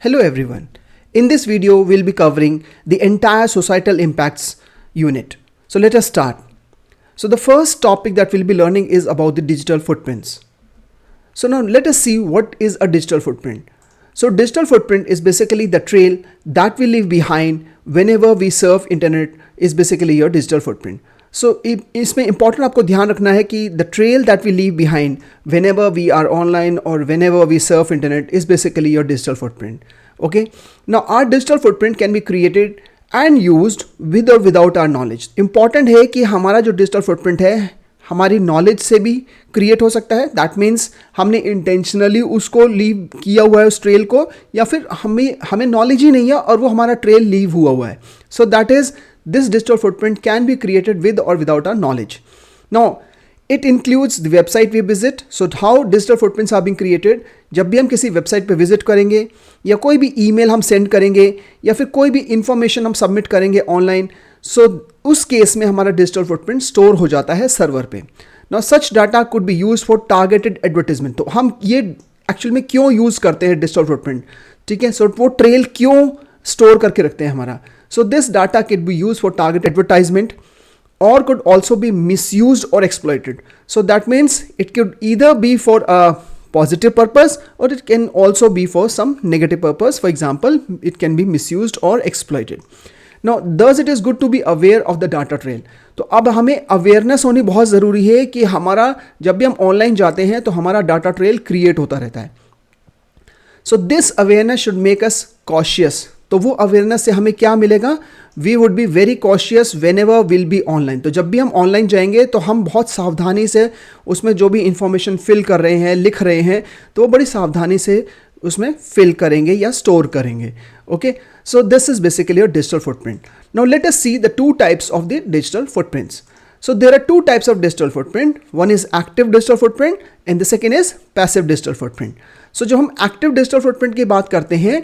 Hello everyone. In this video, we'll be covering the entire societal impacts unit. So let us start. So the first topic that we'll be learning is about the digital footprints. So now let us see what is a digital footprint. So digital footprint is basically the trail that we leave behind whenever we surf internet is basically your digital footprint. So इसमें important आपको ध्यान रखना है कि the trail that we leave behind whenever we are online or whenever we surf internet is basically your digital footprint. Okay. Now our digital footprint can be created and used with or without our knowledge. Important है कि हमारा जो digital footprint है हमारी knowledge से भी create हो सकता है. दैट मीन्स हमने इंटेंशनली उसको लीव किया हुआ है उस ट्रेल को, या फिर हमें नॉलेज ही नहीं है और वो हमारा ट्रेल लीव हुआ है. So that is this digital footprint can be created with or without our knowledge. Now, it includes the website we visit. So how digital footprints are being created? जब भी हम किसी वेबसाइट पे visit करेंगे या कोई भी ईमेल हम सेंड करेंगे या फिर कोई भी इंफॉर्मेशन हम सबमिट करेंगे ऑनलाइन, सो उस केस में हमारा डिजिटल फुटप्रिंट स्टोर हो जाता है सर्वर पे. Now such data could be use for targeted advertisement. तो हम ये एक्चुअल में क्यों यूज़ करते हैं डिजिटल फुटप्रिंट, ठीक है. सो वो ट्रेल क्यों स्टोर करके रखते हैं हमारा. So this data could be used for targeted advertisement or could also be misused or exploited. So that means it could either be for a positive purpose or it can also be for some negative purpose. For example, it can be misused or exploited. Now thus it is good to be aware of the data trail. तो अब हमें awareness होनी बहुत ज़रूरी है कि हमारा जब भी हम ऑनलाइन जाते हैं तो हमारा डाटा ट्रेल क्रिएट होता रहता है. So this awareness should make us cautious. तो वो अवेयरनेस से हमें क्या मिलेगा, we would be very cautious whenever will be online. तो जब भी हम ऑनलाइन जाएंगे तो हम बहुत सावधानी से उसमें जो भी इंफॉर्मेशन फिल कर रहे हैं, लिख रहे हैं, तो वो बड़ी सावधानी से उसमें फिल करेंगे या स्टोर करेंगे. Okay, so this is basically your digital footprint. Now let us see the two types of the digital footprints. So there are two types of digital footprint. One is active digital footprint and the second is passive digital footprint. So जो हम active digital footprint की बात करते हैं,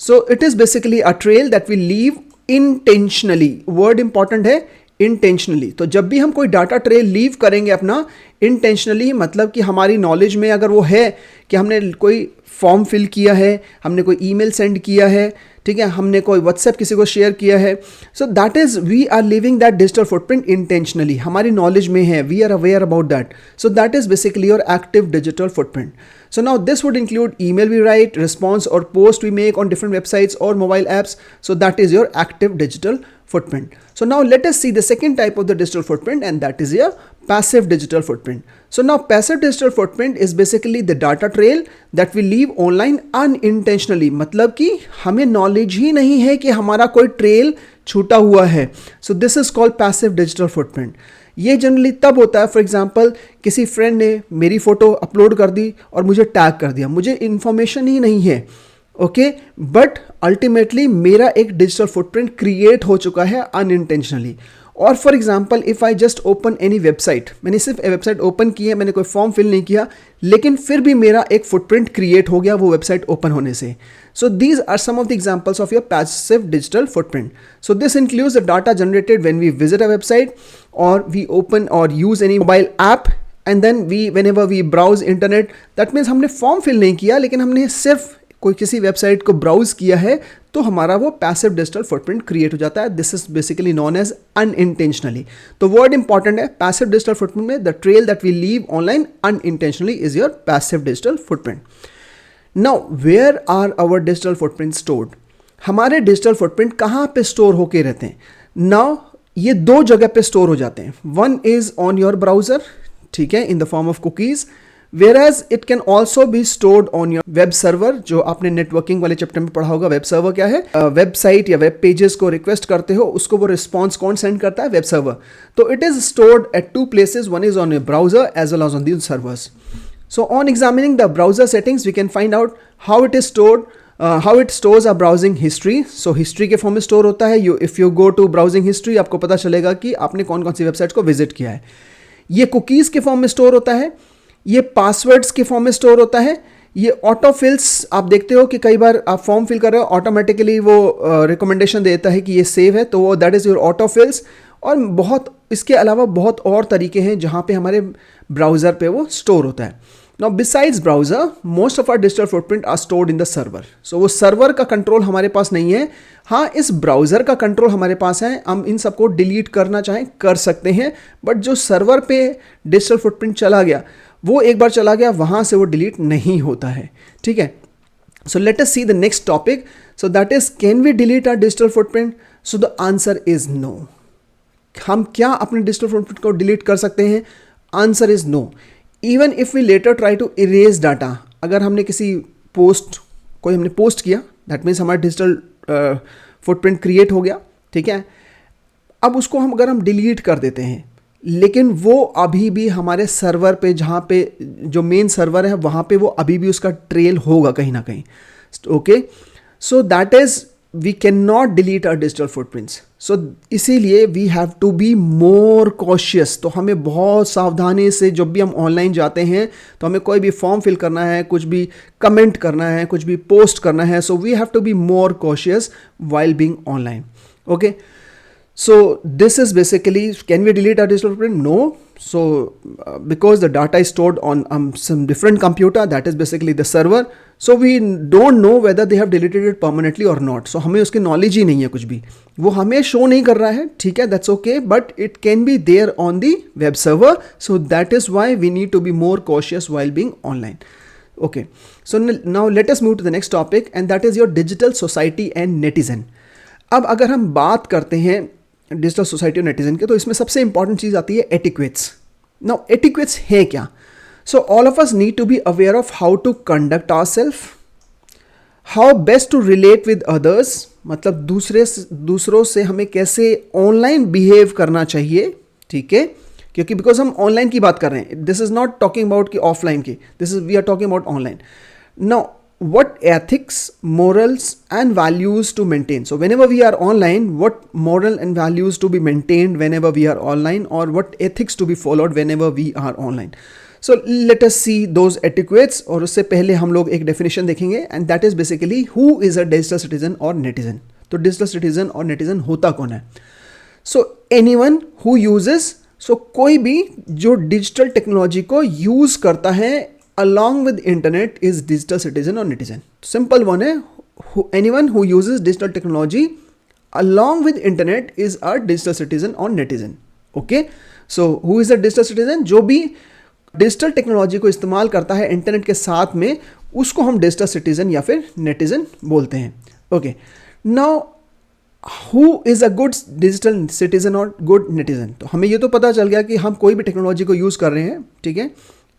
so it is basically a trail that we leave intentionally. Word important है intentionally. तो जब भी हम कोई डाटा ट्रेल लीव करेंगे अपना intentionally, मतलब कि हमारी नॉलेज में अगर वो है कि हमने कोई फॉर्म फिल किया है, हमने कोई ईमेल सेंड किया है, ठीक है, हमने कोई व्हाट्सएप किसी को शेयर किया है, so that is we are living that digital footprint intentionally. हमारी नॉलेज में है, we are aware about that. So that is basically your active digital footprint. So now this would include email we write, response or post we make on different websites or mobile apps. So that is your active digital footprint. So now let us see the second type of the digital footprint, and that is your passive digital footprint. So now passive digital footprint is basically the data trail that we leave online unintentionally. मतलब कि हमें knowledge ही नहीं है कि हमारा कोई trail छूटा हुआ है. So this is called passive digital footprint. ये जनरली तब होता है, फॉर एग्जांपल किसी फ्रेंड ने मेरी फ़ोटो अपलोड कर दी और मुझे टैग कर दिया, मुझे इन्फॉर्मेशन ही नहीं है, ओके, बट अल्टीमेटली मेरा एक डिजिटल फुटप्रिंट क्रिएट हो चुका है अनइंटेंशनली. और for example if I just open any website, मैंने सिर्फ वेबसाइट ओपन की है, मैंने कोई फॉर्म फिल नहीं किया, लेकिन फिर भी मेरा एक फुटप्रिंट क्रिएट हो गया वो वेबसाइट ओपन होने से. So these are some of the examples of your passive digital footprint. So this includes the data generated when we visit a website or we open or use any mobile app, and then whenever we browse internet, that means हमने form fill नहीं किया लेकिन हमने सिर्फ कोई किसी website को browse किया है, तो हमारा वो पैसिव डिजिटल फुटप्रिंट क्रिएट हो जाता है. This is basically known as unintentionally. तो वर्ड इंपॉर्टेंट है, पैसिव डिजिटल फुटप्रिंट में the trail that we leave online unintentionally is your passive digital footprint. Now, where are our digital footprints stored? हमारे digital footprint कहाँ पे store होके रहते हैं? Now, ये दो जगह पे स्टोर हो जाते हैं. One is on your browser, ठीक है, in the form of cookies, whereas it can also be stored on your web server. जो आपने नेटवर्किंग वाले चैप्टर में पढ़ा होगा, वेब सर्वर क्या है, वेबसाइट या वेब पेजेस को रिक्वेस्ट करते हो, उसको वो रिस्पॉन्स कौन सेंड करता है, वेब सर्वर. तो it is stored at two places. One is on your browser as well as on these servers. So on examining the browser settings, we can find out how it is stored, how it stores our browsing history. So history के form में store होता है. If you go to browsing history, आपको पता चलेगा कि आपने कौन कौन सी वेबसाइट्स को विजिट किया है. ये कुकीज़ के फॉर्म में स्टोर होता है, ये पासवर्ड्स के फॉर्म में स्टोर होता है, ये ऑटो फिल्स. आप देखते हो कि कई बार आप फॉर्म फिल कर रहे हो, ऑटोमेटिकली वो रिकमेंडेशन देता है कि ये सेव है, तो वो दैट इज़ योर ऑटो फिल्स. और बहुत इसके अलावा बहुत और तरीके हैं जहाँ पे हमारे ब्राउज़र पे वो स्टोर होता है. Now besides browser, most of our digital footprint are stored in the server. So वो सर्वर का कंट्रोल हमारे पास नहीं है, हाँ इस ब्राउज़र का कंट्रोल हमारे पास है, हम इन सबको डिलीट करना चाहें कर सकते हैं, बट जो सर्वर पे डिजिटल फुटप्रिंट चला गया वो एक बार चला गया, वहाँ से वो डिलीट नहीं होता है, ठीक है. So let us see the next topic. So that is, can we delete our digital footprint? So the answer is no. हम क्या अपने डिजिटल फुटप्रिंट को डिलीट कर सकते हैं? Answer is no. Even if we later try to erase data, अगर हमने किसी कोई हमने पोस्ट किया, दैट मीन्स हमारा डिजिटल फुटप्रिंट क्रिएट हो गया, ठीक है. अब उसको अगर हम डिलीट कर देते हैं, लेकिन वो अभी भी हमारे सर्वर पे, जहाँ पे जो मेन सर्वर है वहाँ पे वो अभी भी उसका ट्रेल होगा कहीं ना कहीं. Okay, so that is we can not delete our digital footprints. So इसीलिए we have to be more cautious. तो हमें बहुत सावधानी से, जब भी हम ऑनलाइन जाते हैं तो हमें कोई भी फॉर्म फिल करना है, कुछ भी कमेंट करना है, कुछ भी पोस्ट करना है, so we have to be more cautious while being online. Okay, so this is basically, can we delete our digital footprint? No. So because the data is stored on some different computer, that is basically the server, so we don't know whether they have deleted it permanently or not. So हमें उसकी knowledge ही नहीं है, कुछ भी वो हमें show नहीं कर रहा है, ठीक है, that's okay, but it can be there on the web server. So that is why we need to be more cautious while being online. Okay, so now let us move to the next topic, and that is your digital society and netizen. अब अगर हम बात करते हैं digital society और netizen के, तो इसमें सबसे इंपॉर्टेंट चीज़ आती है एटिक्वेट्स. नाउ एटिक्वेट्स है क्या? So all of us need to be aware of how to conduct ourself, how best to relate with others, मतलब दूसरों से हमें कैसे ऑनलाइन बिहेव करना चाहिए, ठीक है, क्योंकि बिकॉज हम ऑनलाइन की बात कर रहे हैं, this is not talking about कि ऑफलाइन की, this is we are talking about online. Now what ethics, morals and values to maintain. So whenever we are online, what moral and values to be maintained whenever we are online, or what ethics to be followed whenever we are online. So let us see those etiquettes. और उससे पहले हम लोग एक definition देखेंगे, and that is basically who is a digital citizen or netizen. तो digital citizen और netizen होता कौन है? So anyone who uses, so कोई भी जो digital technology को use करता है along with internet is digital citizen or netizen. Simple one है, anyone who uses digital technology along with internet is a digital citizen or netizen. Okay, so who is a digital citizen? जो भी digital technology को इस्तेमाल करता है internet के साथ में, उसको हम डिजिटल सिटीजन या फिर नेटिजन बोलते हैं. Okay, now who is a good digital citizen और गुड नेटिजन? तो हमें ये तो पता चल गया कि हम कोई भी टेक्नोलॉजी को यूज़ कर रहे हैं, ठीक है,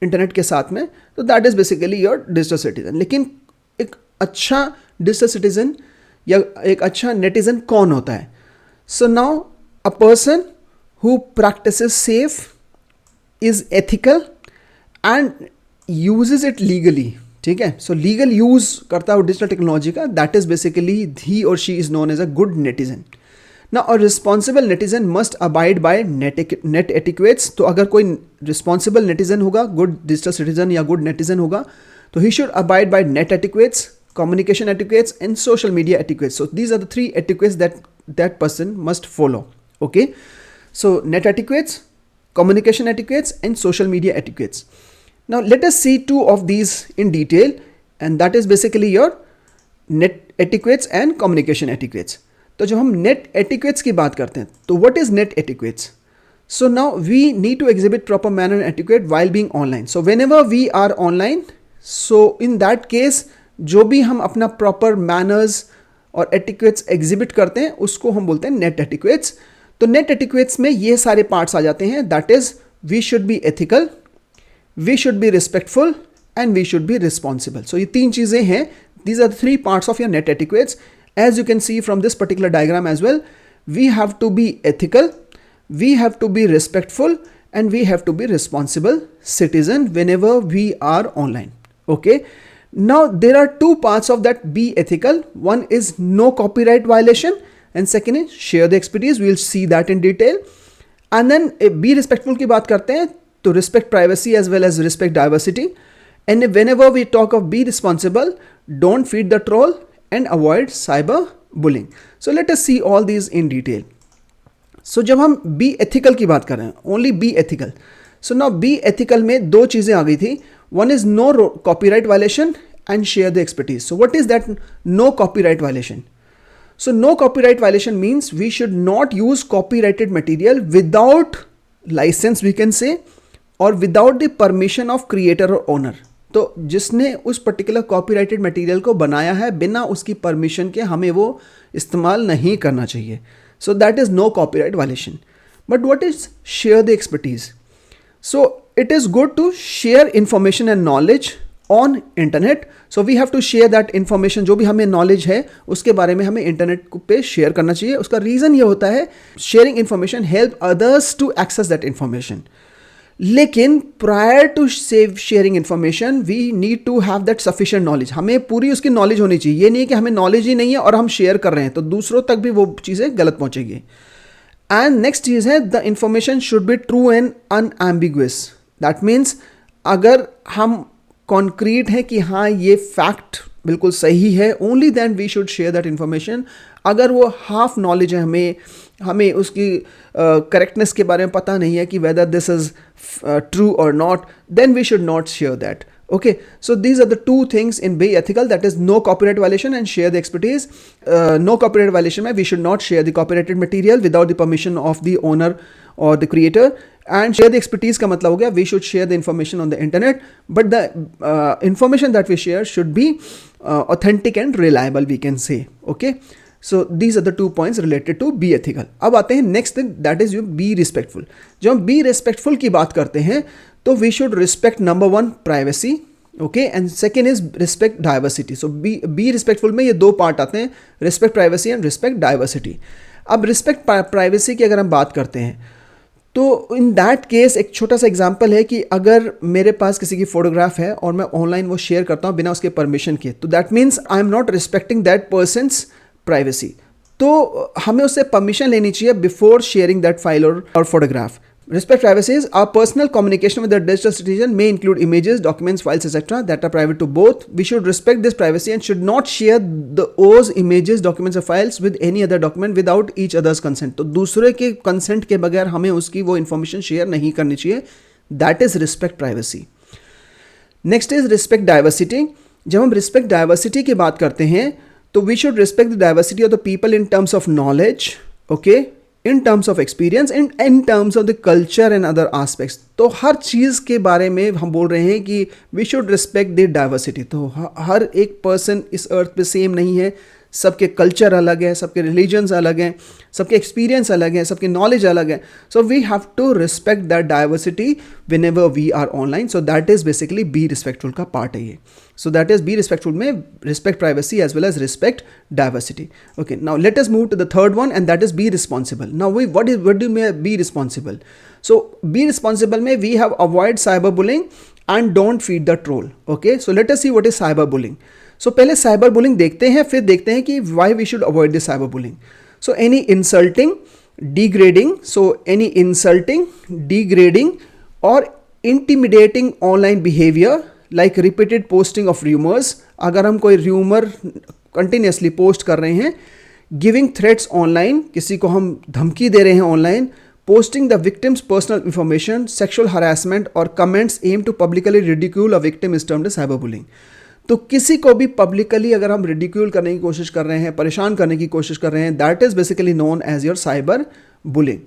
इंटरनेट के साथ में, तो that is basically your digital citizen. लेकिन एक अच्छा डिजिटल सिटीजन या एक अच्छा नेटिजन कौन होता है? So now a person who practises safe, is ethical and uses it legally, ठीक है. सो लीगल यूज करता है डिजिटल टेक्नोलॉजी का, दैट इज बेसिकली ही और she is known as a good netizen. ना और responsible netizen must abide by net etiquettes. तो अगर कोई रिस्पॉन्सिबल नेटिजन होगा, गुड डिजिटल सिटीजन या गुड नेटिजन होगा, तो he should abide by net etiquettes, communication etiquettes and social media etiquettes. So these are the three etiquettes that person must follow. Okay, so net etiquettes, communication etiquettes and social media etiquettes. Now let us see two of these in detail, and that is basically your net etiquettes and communication etiquettes. तो जब हम net etiquettes की बात करते हैं, तो what is net etiquettes? So now we need to exhibit proper manner and etiquette while being online. So whenever we are online, so in that case जो भी हम अपना प्रॉपर मैनर्स और एटिक्वेट्स एग्जिबिट करते हैं उसको हम बोलते हैं नेट एटिक्वेट्स. तो नेट एटिक्वेट्स में ये सारे पार्ट्स आ जाते हैं, that is we should be ethical, we should be respectful and we should be responsible. So ये तीन चीज़ें हैं, these are the three parts of your net etiquettes. As you can see from this particular diagram as well, we have to be ethical, we have to be respectful and we have to be responsible citizen whenever we are online. Okay, now there are two parts of that be ethical. One is no copyright violation and second is share the expertise. We will see that in detail. And then be respectful की बात करते हैं तो respect privacy as well as respect diversity. And whenever we talk of be responsible, don't feed the troll and avoid cyber bullying. So let us see all these in detail. सो जब हम be ethical की बात कर रहे हैं, only be ethical, so now be ethical में दो चीज़ें आ गई थी. One is no copyright violation and share the expertise. So what is that no copyright violation? So no copyright violation means we should not use copyrighted material without license, we can say, or without the permission of creator or owner. तो जिसने उस particular copyrighted material को बनाया है बिना उसकी permission के हमें वो इस्तेमाल नहीं करना चाहिए. So that is no copyright violation. But what is share the expertise? So it is good to share information and knowledge on internet. So we have to share that information. जो भी हमें knowledge है उसके बारे में हमें internet पे share करना चाहिए. उसका रीज़न ये होता है sharing information help others to access that information. लेकिन prior to sharing information we need to have that sufficient knowledge. हमें पूरी उसकी knowledge होनी चाहिए. ये नहीं कि हमें knowledge ही नहीं है और हम शेयर कर रहे हैं तो दूसरों तक भी वो चीज़ें गलत पहुँचेगी. एंड नेक्स्ट चीज़ है the information should be true and unambiguous. That means अगर हम कॉन्क्रीट हैं कि हाँ ये फैक्ट बिल्कुल सही है, only then we should share that information. अगर वो हाफ नॉलेज है, हमें उसकी करेक्टनेस के बारे में पता नहीं है कि वेदर दिस इज ट्रू और not, then we should not share that. Okay, so these are the two things in Be Ethical, that is no copyright violation and share the expertise. No copyright violation mein we should not share the copyrighted material without the permission of the owner or the creator. And share the expertise ka matlab ho gaya we should share the information on the internet, but the information that we share should be authentic and reliable, we can say. Okay, so these are the 2 points related to Be Ethical. अब आते हैं next thing, that is you be respectful. जब हम be respectful की बात करते हैं तो we should respect number 1 privacy, okay, and second is respect diversity. So be respectful में ये 2 पार्ट आते हैं, respect privacy and respect diversity. अब respect privacy की अगर हम बात करते हैं तो इन दैट केस एक छोटा सा एग्जांपल है कि अगर मेरे पास किसी की फोटोग्राफ है और मैं ऑनलाइन वो शेयर करता हूँ बिना उसके परमिशन के, तो that means I am not respecting that persons privacy. तो हमें उससे परमिशन लेनी चाहिए बिफोर शेयरिंग दैट फाइल और photograph. Respect privacy is our personal communication with the digital citizen may include images, documents, files, etc. that are private to both. We should respect this privacy and should not share those images, documents or files with any other document without each other's consent. तो दूसरे के consent के बगैर हमें उसकी वो information share नहीं करनी चाहिए. That is respect privacy. Next is respect diversity. जब हम respect diversity की बात करते हैं तो we should respect the diversity of the people in terms of knowledge, okay, in terms of experience and in terms of the culture and other aspects. तो हर चीज़ के बारे में हम बोल रहे हैं कि we should respect the diversity. तो हर एक पर्सन इस अर्थ पे सेम नहीं है, सबके कल्चर अलग है, सबके रिलीजन्स अलग हैं, सबके एक्सपीरियंस अलग हैं, सबके नॉलेज अलग है. So we have to respect that diversity whenever we are online. So that is basically be respectful का पार्ट है ये. So that is be respectful में respect privacy as well as respect diversity. Okay, now let us move to the third one and that is be responsible. Now what do mean be responsible? So be responsible में we have avoid cyber bullying and don't feed the troll. Okay, so let us see what is cyber bullying. So पहले cyber bullying देखते हैं, फिर देखते हैं कि why we should avoid this cyber bullying. So any insulting, degrading, so any insulting, degrading और intimidating online behaviour like repeated posting of rumours. अगर हम कोई र्यूमर कंटिन्यूसली पोस्ट कर रहे हैं, गिविंग थ्रेट्स ऑनलाइन, किसी को हम धमकी दे रहे हैं online, posting the victim's personal information, sexual harassment or comments aimed to publicly ridicule a victim is termed as cyberbullying. तो किसी को भी पब्लिकली अगर हम रिडिक्यूल करने की कोशिश कर रहे हैं, परेशान करने की कोशिश कर रहे हैं, that is basically known as your cyber bullying.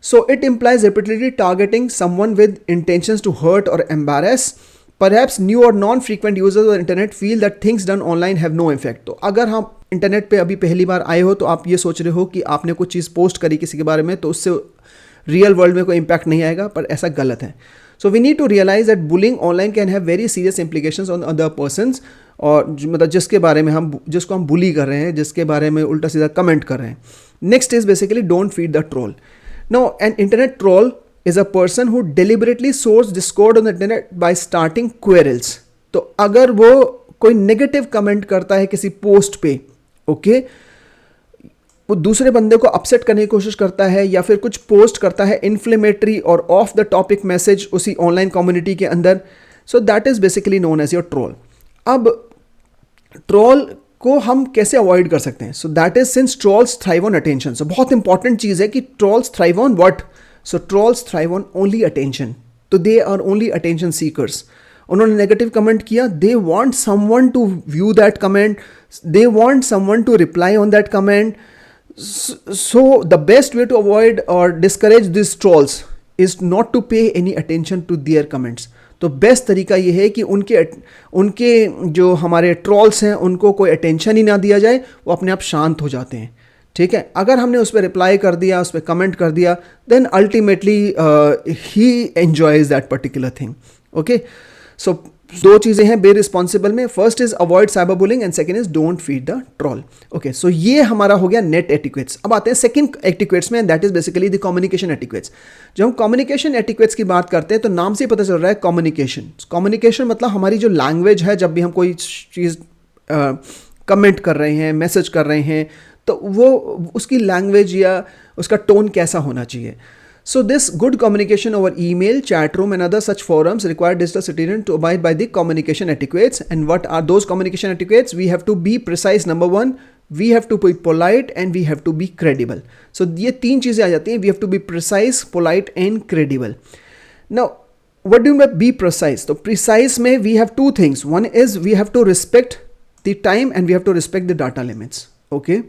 So it implies repeatedly targeting someone with intentions to hurt और embarrass. Perhaps new or non-frequent users of the internet feel that things done online have no effect. तो अगर हम internet पे अभी पहली बार आए हो तो आप ये सोच रहे हो कि आपने कुछ चीज़ पोस्ट करी किसी के बारे में तो उससे रियल वर्ल्ड में कोई इम्पैक्ट नहीं आएगा, पर ऐसा गलत है. So we need to realize that bullying online can have very serious implications on other persons. और मतलब जिसके बारे में जिसको हम बुली कर रहे हैं, जिसके बारे में उल्टा सीधा कमेंट कर रहे हैं. Next is basically don't feed the troll. Now an internet troll is a person who deliberately sows discord on the internet by starting quarrels. तो अगर वो कोई नेगेटिव कमेंट करता है किसी पोस्ट पे, ओके, वो दूसरे बंदे को अपसेट करने की कोशिश करता है या फिर कुछ पोस्ट करता है इन्फ्लेमेटरी और ऑफ द टॉपिक मैसेज उसी ऑनलाइन कम्युनिटी के अंदर, so that is basically known as your troll. अब ट्रोल को हम कैसे अवॉइड कर सकते हैं? So that is since trolls thrive on attention. So बहुत इंपॉर्टेंट चीज़ है कि trolls thrive on what? So trolls thrive on only attention. So they are only attention seekers. उन्होंने नेगेटिव कमेंट किया, they want someone to view that comment, they want someone to reply on that comment. So the best way to avoid or discourage these trolls is not to pay any attention to their comments. तो best तरीका ये है कि उनके जो हमारे trolls हैं उनको कोई अटेंशन ही ना दिया जाए, वो अपने आप शांत हो जाते हैं. ठीक है, अगर हमने उस पर रिप्लाई कर दिया, उस पर कमेंट कर दिया, then ultimately he enjoys that particular thing. Okay, so दो चीज़ें हैं बी रिस्पॉन्सिबल में. First is avoid cyber bullying and second is don't feed the troll. Okay, so ये हमारा हो गया नेट एटिक्वेट्स. अब आते हैं सेकंड एटिक्वेट्स में, that is basically the communication etiquettes. जब हम कम्युनिकेशन एटिक्वेट्स की बात करते हैं तो नाम से ही पता चल रहा है कम्युनिकेशन. कम्युनिकेशन मतलब हमारी जो लैंग्वेज है, जब भी हम कोई चीज़ कमेंट कर रहे हैं, मैसेज कर रहे हैं, तो वो उसकी लैंग्वेज या उसका टोन कैसा होना चाहिए. So this good communication over email, chat room and other such forums require digital citizen to abide by the communication etiquettes. And what are those communication etiquettes? We have to be precise, number one. We have to be polite and we have to be credible. So ये तीन चीज़ें आ जाती हैं. We have to be precise, polite and credible. Now, what do you mean by be precise? तो precise में we have two things. One is we have to respect the time and we have to respect the data limits. Okay.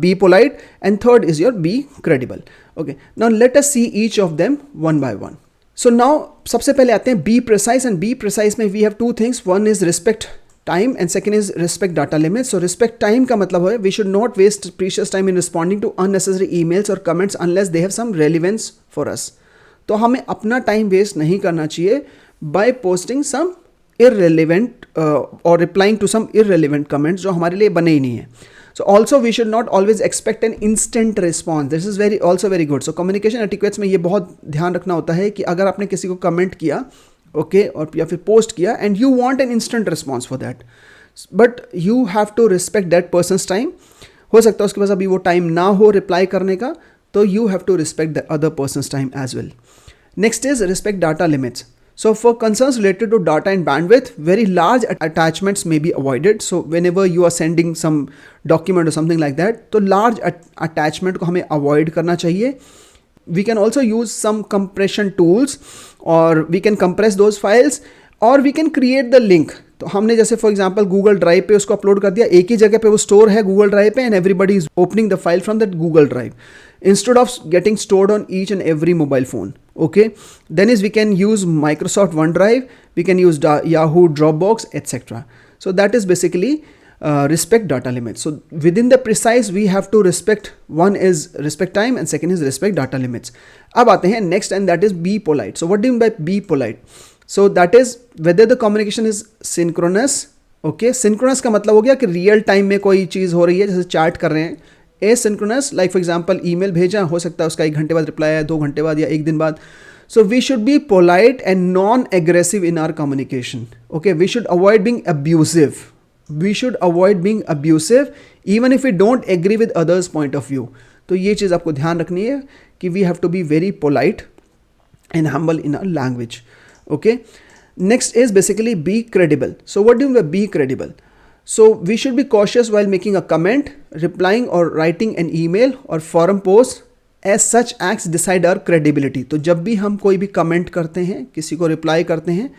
Be polite, and third is your be credible. Okay, now let us see each of them one by one. So now सबसे पहले आते हैं be precise, and be precise में we have two things. One is respect time and second is respect data limits. So respect time का मतलब है we should not waste precious time in responding to unnecessary emails or comments unless they have some relevance for us. तो हमें अपना time waste नहीं करना चाहिए by posting some irrelevant or replying to some irrelevant comments जो हमारे लिए बने ही नहीं है. So also we should not always expect an instant response. This is also very good. So communication etiquettes में ये बहुत ध्यान रखना होता है कि अगर आपने किसी को कमेंट किया, ओके, और या फिर पोस्ट किया and you want an instant response for that, but you have to respect that person's time. हो सकता है उसके पास अभी वो टाइम ना हो रिप्लाई करने का, तो you have to respect the other person's time as well. Next is respect data limits. So for concerns related to data and bandwidth, very large attachments may be avoided. So whenever you are sending some document or something like that, तो large attachment को हमें avoid करना चाहिए. We can also use some compression tools, or we can compress those files, or we can create the link. तो हमने जैसे for example Google drive पे उसको अपलोड कर दिया, एक ही जगह पे वो स्टोर है गूगल ड्राइव पे, and everybody is opening the file from that Google drive instead of getting stored on each and every mobile phone. Okay, then is we can use Microsoft OneDrive, we can use Yahoo, Dropbox, etc. So that is basically respect data limits. So within the precise we have to respect, one is respect time and second is respect data limits. अब आते हैं next, and that is be polite. So what do you mean by be polite? So that is whether the communication is synchronous. Okay, synchronous का मतलब हो गया कि real time में कोई चीज़ हो रही है, जैसे चैट कर रहे हैं. Asynchronous, like for example email भेजा, हो सकता है उसका 1 घंटे बाद रिप्लाई आया, 2 घंटे बाद या 1 दिन बाद. So we should be polite and non aggressive in our communication. Okay, we should avoid being abusive. We should avoid being abusive even if we don't agree with others point of view. तो ये चीज़ आपको ध्यान रखनी है कि we have to be very polite and humble in our language. Okay, next is basically be credible. So what do you mean be credible? So we should be cautious while making a comment, replying or writing an email or forum post, as such acts decide our credibility. तो जब भी हम कोई भी comment करते हैं, किसी को रिप्लाई करते हैं,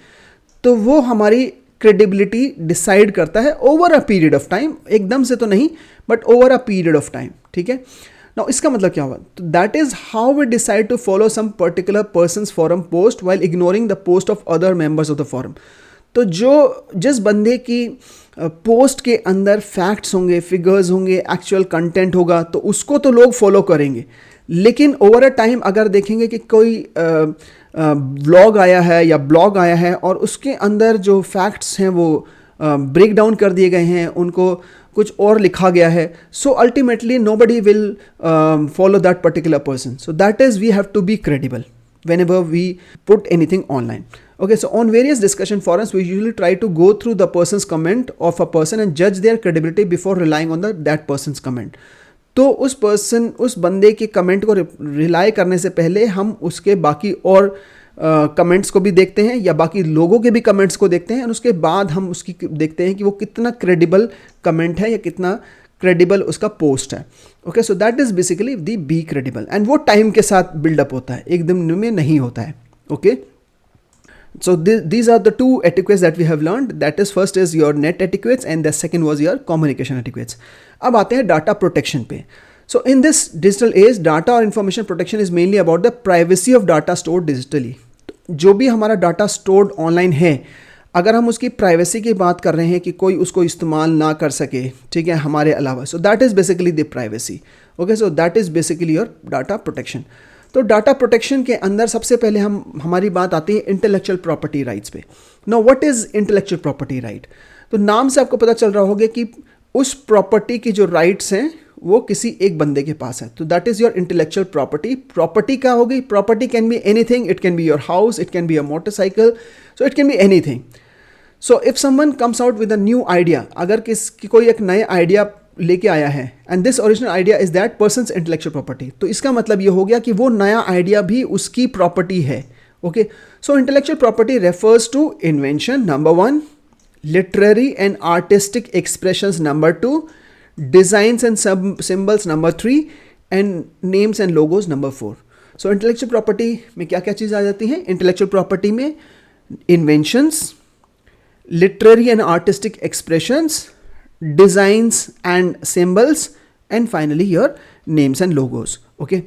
तो वो हमारी क्रेडिबिलिटी डिसाइड करता है over a period of time. एकदम से तो नहीं, but over a period of time. ठीक है, नाउ इसका मतलब क्या हुआ? तो that is how we decide to follow some particular persons forum post while ignoring the post of other members of the forum. तो जिस बंदे की पोस्ट के अंदर फैक्ट्स होंगे, फिगर्स होंगे, एक्चुअल कंटेंट होगा, तो उसको तो लोग फॉलो करेंगे. लेकिन ओवर अ टाइम अगर देखेंगे कि कोई व्लॉग आया है या ब्लॉग आया है और उसके अंदर जो फैक्ट्स हैं वो ब्रेक डाउन कर दिए गए हैं, उनको कुछ और लिखा गया है, so ultimately nobody will follow that particular person. So that is we have to be credible whenever we put anything online. Okay, so on various discussion forums we usually try to go through the person's comment of a person and judge their credibility before relying on that person's comment. तो उस बंदे के comment को rely करने से पहले हम उसके बाकी और कमेंट्स को भी देखते हैं या बाकी लोगों के भी कमेंट्स को देखते हैं, और उसके बाद हम उसकी देखते हैं कि वो कितना क्रेडिबल कमेंट है या कितना क्रेडिबल उसका पोस्ट है. Okay, so that is basically the be credible, and वो टाइम के साथ बिल्डअप होता है, एक दिन में नहीं होता है. Okay, So these are the two etiquettes that we have learned. That is, first is your net etiquettes and the second was your communication etiquettes. अब आते हैं डाटा प्रोटेक्शन पे. So in this digital age, data और information protection is mainly about the privacy of data stored digitally. जो भी हमारा data stored online है, अगर हम उसकी प्राइवेसी की बात कर रहे हैं कि कोई उसको इस्तेमाल ना कर सके, ठीक है, हमारे अलावा, सो that is basically the privacy. Okay, so that is basically your data protection. तो डाटा प्रोटेक्शन के अंदर सबसे पहले हमारी बात आती है इंटेलेक्चुअल प्रॉपर्टी राइट्स पे. Now what is intellectual property right? तो नाम से आपको पता चल रहा होगा कि उस प्रॉपर्टी की जो राइट्स हैं वो किसी एक बंदे के पास है. तो that is your intellectual property. Property क्या होगी? Property can be anything. It can be your house, it can be a motorcycle, so it can be anything. So if someone comes out with a new idea, अगर कोई एक नए idea लेके आया है, and this original idea is that persons intellectual property, तो इसका मतलब ये हो गया कि वो नया आइडिया भी उसकी प्रॉपर्टी है. Okay, so intellectual property refers to invention number 1, literary and artistic expressions number 2, designs and symbols number 3, and names and logos number 4. So intellectual property में क्या क्या चीज़ आ जाती हैं? इंटेलेक्चुअल प्रॉपर्टी में inventions, literary and artistic expressions, designs and symbols, and finally your names and logos. Okay,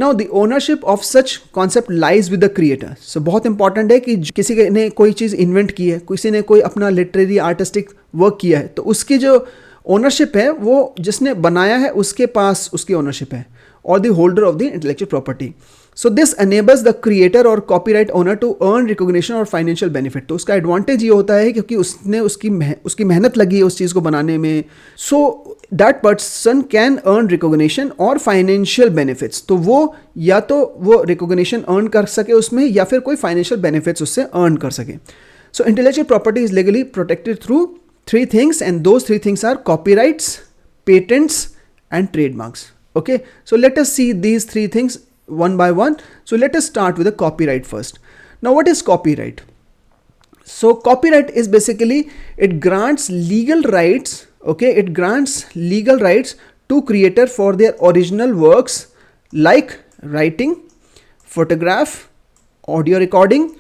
now the ownership of such concept lies with the creator. So बहुत important है कि किसी ने कोई चीज़ इन्वेंट की है, किसी ने कोई अपना लिटरेरी आर्टिस्टिक वर्क किया है, तो उसकी जो ओनरशिप है वो जिसने बनाया है उसके पास उसकी ओनरशिप है, और the holder of the intellectual property. So this enables the creator और copyright owner to earn recognition और फाइनेंशियल बेनिफिट. तो उसका एडवांटेज ये होता है क्योंकि उसने उसकी मेहनत लगी है उस चीज़ को बनाने में, so that person can earn recognition और फाइनेंशियल बेनिफिट्स. तो वो या तो वो रिकॉग्निशन अर्न कर सके उसमें, या फिर कोई फाइनेंशियल बेनिफिट्स उससे अर्न कर सके. So intellectual property is legally protected through 3 things, and those 3 things are copyrights, patents, and trademarks. Okay, so let us see these 3 things one by one. So let us start with the copyright first. Now what is copyright? So copyright is basically, it grants legal rights, okay, it grants legal rights to creator for their original works like writing, photograph, audio recording,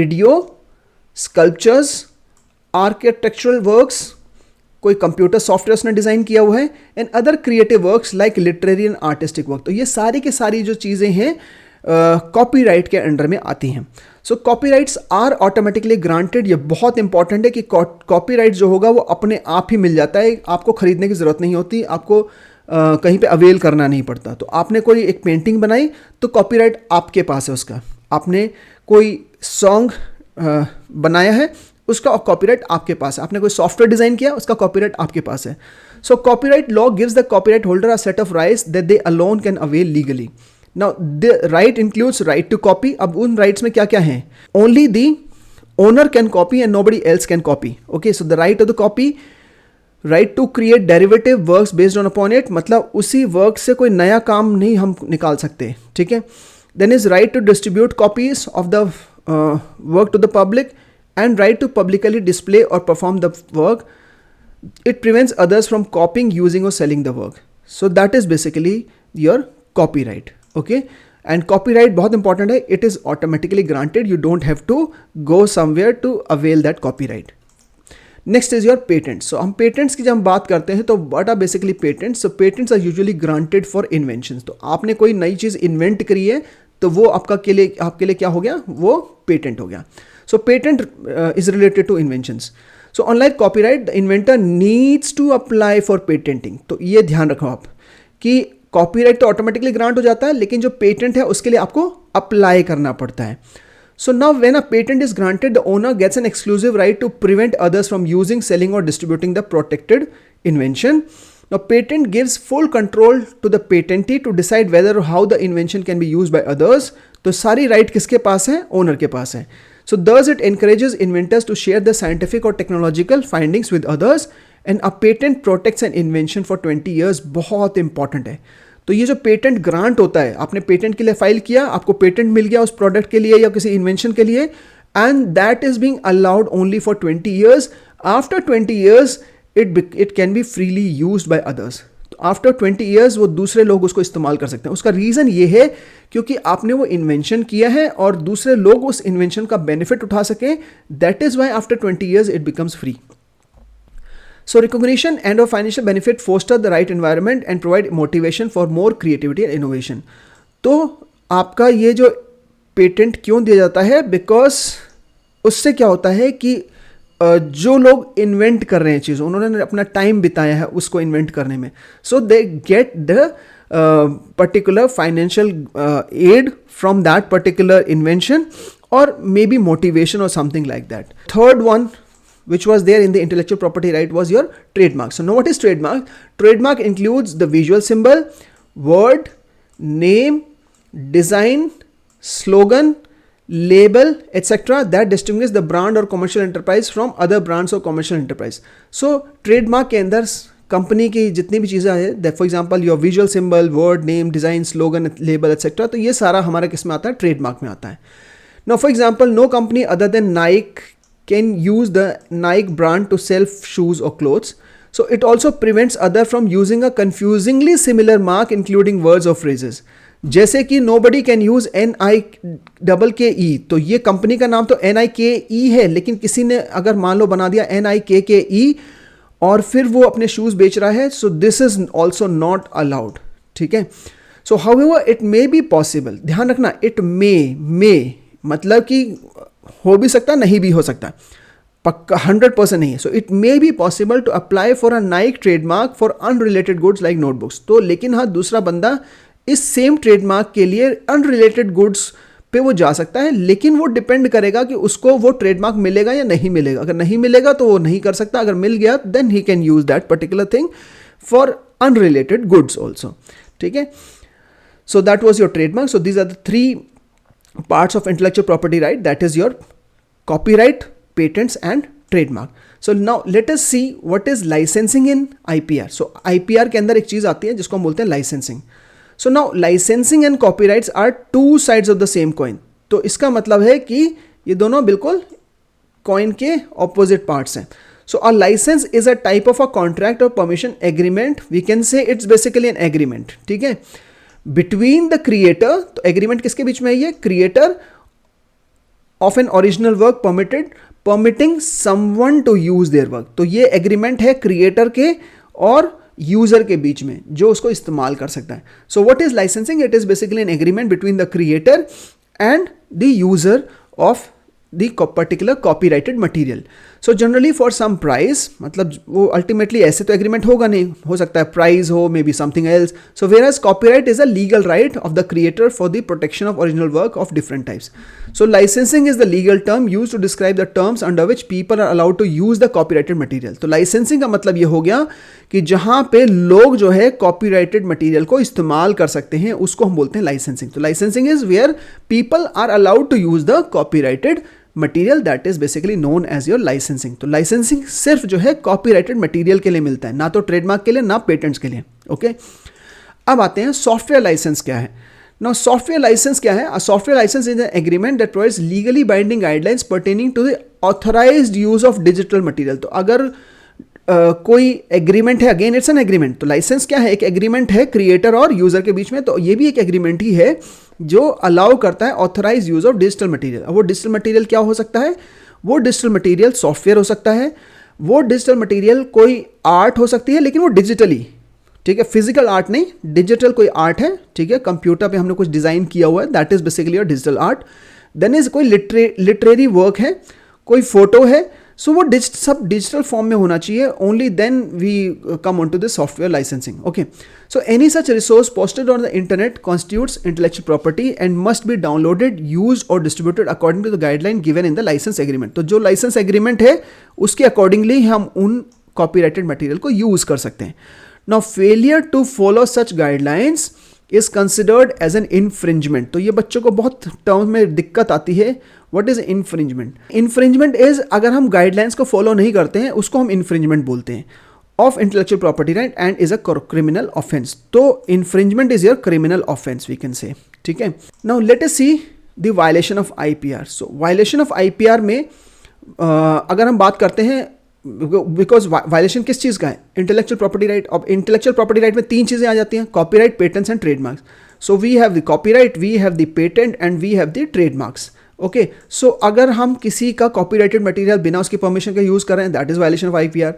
video, sculptures, architectural works, कोई computer software उसने design किया हुआ है, and other creative works like literary and artistic work. तो ये सारी की सारी जो चीज़ें हैं कॉपीराइट के अंडर में आती हैं. सो कॉपीराइट्स आर ऑटोमेटिकली ग्रांटेड. ये बहुत इंपॉर्टेंट है कि कॉपीराइट जो होगा वो अपने आप ही मिल जाता है, आपको खरीदने की ज़रूरत नहीं होती, आपको कहीं पे अवेल करना नहीं पड़ता. तो आपने कोई एक पेंटिंग बनाई तो कॉपीराइट आपके पास है उसका. आपने कोई सॉन्ग बनाया है, उसका कॉपीराइट आपके पास है. आपने कोई सॉफ्टवेयर डिजाइन किया, उसका कॉपीराइट आपके पास है. So copyright law gives the copyright holder a set of rights that they alone can avail legally. Now the right includes right to copy. अब उन राइट्स में क्या क्या हैं? Only the owner can copy and nobody else can copy. Okay, so the right of the copy, right to create derivative works based on upon it, मतलब उसी work से कोई नया काम नहीं हम निकाल सकते. ठीक है. Then is right to distribute copies of the work to the public, and right to publicly display or perform the work. It prevents others from copying, using or selling the work. So that is basically your copyright. Okay, and copyright बहुत important है. It is automatically granted. You don't have to go somewhere to avail that copyright. Next is your patents. So हम patents की जब हम बात करते हैं तो what are basically patents? So patents are usually granted for inventions. तो आपने कोई नई चीज़ इन्वेंट करी है तो वो आपके लिए क्या हो गया? वो पेटेंट हो गया. So patent is related to inventions. So unlike copyright, the inventor needs to apply for patenting. तो ये ध्यान रखो आप कि कॉपीराइट तो ऑटोमेटिकली ग्रांट हो जाता है, लेकिन जो पेटेंट है उसके लिए आपको अप्लाई करना पड़ता है. So now when a patent is granted, the owner gets an exclusive right to prevent others from using, selling or distributing the protected invention. Now patent gives full control to the patentee to decide whether or how the invention can be used by others. तो सारी right किसके पास है? Owner के पास है. So thus it encourages inventors to share the scientific or technological findings with others, and a patent protects an invention for 20 years. बहुत important है. तो ये जो पेटेंट ग्रांट होता है, आपने पेटेंट के लिए फाइल किया, आपको पेटेंट मिल गया उस प्रोडक्ट के लिए या किसी इन्वेंशन के लिए, and that is being allowed only for 20 years. After 20 years it can be freely used by others. After 20 years वो दूसरे लोग उसको इस्तेमाल कर सकते हैं. उसका रीज़न ये है क्योंकि आपने वो इन्वेंशन किया है और दूसरे लोग उस इन्वेंशन का बेनिफिट उठा सकें. That is why after 20 years it becomes free. So recognition and or financial benefit foster the right environment and provide motivation for more creativity and innovation. तो आपका ये जो पेटेंट क्यों दिया जाता है, बिकॉज उससे क्या होता है कि जो लोग इन्वेंट कर रहे हैं चीज़, उन्होंने अपना टाइम बिताया है उसको इन्वेंट करने में, so they get the particular financial aid from that particular invention और मे बी मोटिवेशन और something like that. Third one which was there in the intellectual property right was your trademark. So now what is trademark? Trademark includes the visual symbol, word, name, design, slogan, label, etc. that distinguish the brand or commercial enterprise from other brands or commercial enterprise. So trademark के अंदर company की जितनी भी चीज़ें हैं, for example your visual symbol, word, name, design, slogan, label etcetera, तो ये सारा हमारा किस में आता है? ट्रेडमार्क में आता है. Now for example, no company other than Nike can use the Nike brand to sell shoes or clothes. So it also prevents other from using a confusingly similar mark including words or phrases. जैसे कि nobody can use NIKKE, तो ये company का नाम तो NIKE है, लेकिन किसी ने अगर मान लो बना दिया NIKKE और फिर वो अपने शूज़ बेच रहा है, so this is also not allowed. ठीक है. So however it may be possible, ध्यान रखना, it may मतलब कि हो भी सकता, नहीं भी हो सकता, पक्का 100% नहीं है. So it may be possible to apply for a Nike trademark for unrelated goods like notebooks. तो लेकिन हाँ, दूसरा बंदा इस सेम ट्रेडमार्क के लिए अनरिलेटेड गुड्स पे वो जा सकता है, लेकिन वो डिपेंड करेगा कि उसको वो ट्रेडमार्क मिलेगा या नहीं मिलेगा. अगर नहीं मिलेगा तो वो नहीं कर सकता, अगर मिल गया then he can use that particular thing for unrelated goods also. ठीक है. So that was your trademark. So these are the 3 parts of intellectual property right, that is your copyright, patents and trademark. So now let us see what is licensing in IPR. So IPR के अंदर एक चीज़ आती है जिसको हम बोलते हैं licensing. So now licensing and copyrights are two sides of the same coin. तो इसका मतलब है कि ये दोनों बिल्कुल coin के opposite parts हैं. So a license is a type of a contract or permission agreement. We can say it's basically an agreement. ठीक है. बिटवीन द क्रिएटर, तो एग्रीमेंट किसके बीच में है? ये creator of an original work permitting someone to use their work. तो ये एग्रीमेंट है क्रिएटर के और यूजर के बीच में जो उसको इस्तेमाल कर सकता है. So what is licensing? It is basically an agreement between the creator and the user of the particular copyrighted material. So generally for some price, मतलब वो अल्टीमेटली ऐसे तो एग्रीमेंट होगा नहीं, हो सकता है प्राइस हो, may be something else. So whereas copyright is a legal right of the creator for the protection of original work of different types. So licensing is the legal term use to describe the terms under which people are allowed to use the copyrighted material. तो licensing का मतलब ये हो गया कि जहां पे लोग जो है कॉपीराइटेड मटीरियल को इस्तेमाल कर सकते हैं, उसको हम बोलते हैं लाइसेंसिंग. तो licensing is where people are allowed to use the copyrighted material, that is basically known as your licensing. तो लाइसेंसिंग सिर्फ जो है कॉपीराइटेड मटीरियल के लिए मिलता है, ना तो ट्रेडमार्क के लिए, ना पेटेंट्स के लिए. ओके. अब आते हैं सॉफ्टवेयर लाइसेंस क्या है. नाउ सॉफ्टवेयर लाइसेंस क्या है? A software license is an agreement that provides legally binding guidelines pertaining to the authorized use of digital material. तो अगर कोई एग्रीमेंट है, अगेन इट्स एन एग्रीमेंट. तो लाइसेंस क्या है? एक एग्रीमेंट है क्रिएटर और यूजर के बीच में. तो ये भी एक एग्रीमेंट ही है जो अलाउ करता है authorize use of digital material. अब वो डिजिटल मटीरियल क्या हो सकता है? वो डिजिटल मटीरियल सॉफ्टवेयर हो सकता है, वो डिजिटल मटीरियल कोई आर्ट हो सकती है, लेकिन वो डिजिटली, ठीक है, फिजिकल आर्ट नहीं, डिजिटल कोई आर्ट है. ठीक है, कंप्यूटर पे हमने कुछ डिजाइन किया हुआ है, that is basically your digital art. Then is कोई लिटरेरी वर्क है, कोई फोटो है. सो वो सब डिजिटल फॉर्म में होना चाहिए. Only then we come on to this software licensing. Okay. So any such resource posted on the internet constitutes intellectual property and must be downloaded, used और distributed according to the guideline given in the licence agreement. तो जो licence agreement है उसके accordingly हम उन copyrighted material को use कर सकते हैं. Now failure to follow such guidelines is considered as an infringement. तो ये बच्चों को बहुत टर्म में दिक्कत आती है. What is infringement? Infringement is अगर हम गाइडलाइंस को फॉलो नहीं करते हैं, उसको हम इन्फ्रिंजमेंट बोलते हैं of intellectual property right and is a criminal offence. तो infringement is your criminal offence we can say. ठीक है. Now let us see the violation of IPR. So violation of IPR में अगर हम बात करते हैं, बिकॉज वायलेशन किस चीज़ का है? Intellectual property right. अब इंटेलेक्चुअल प्रॉपर्टी राइट में 3 चीज़ें आ जाती हैं, copyright, patents and trademarks. So we have the copyright, we have the patent and we have the trademarks. Okay so अगर हम किसी का कॉपीराइटेड मटेरियल बिना उसकी परमिशन के यूज़ कर रहे हैं, that is violation of IPR.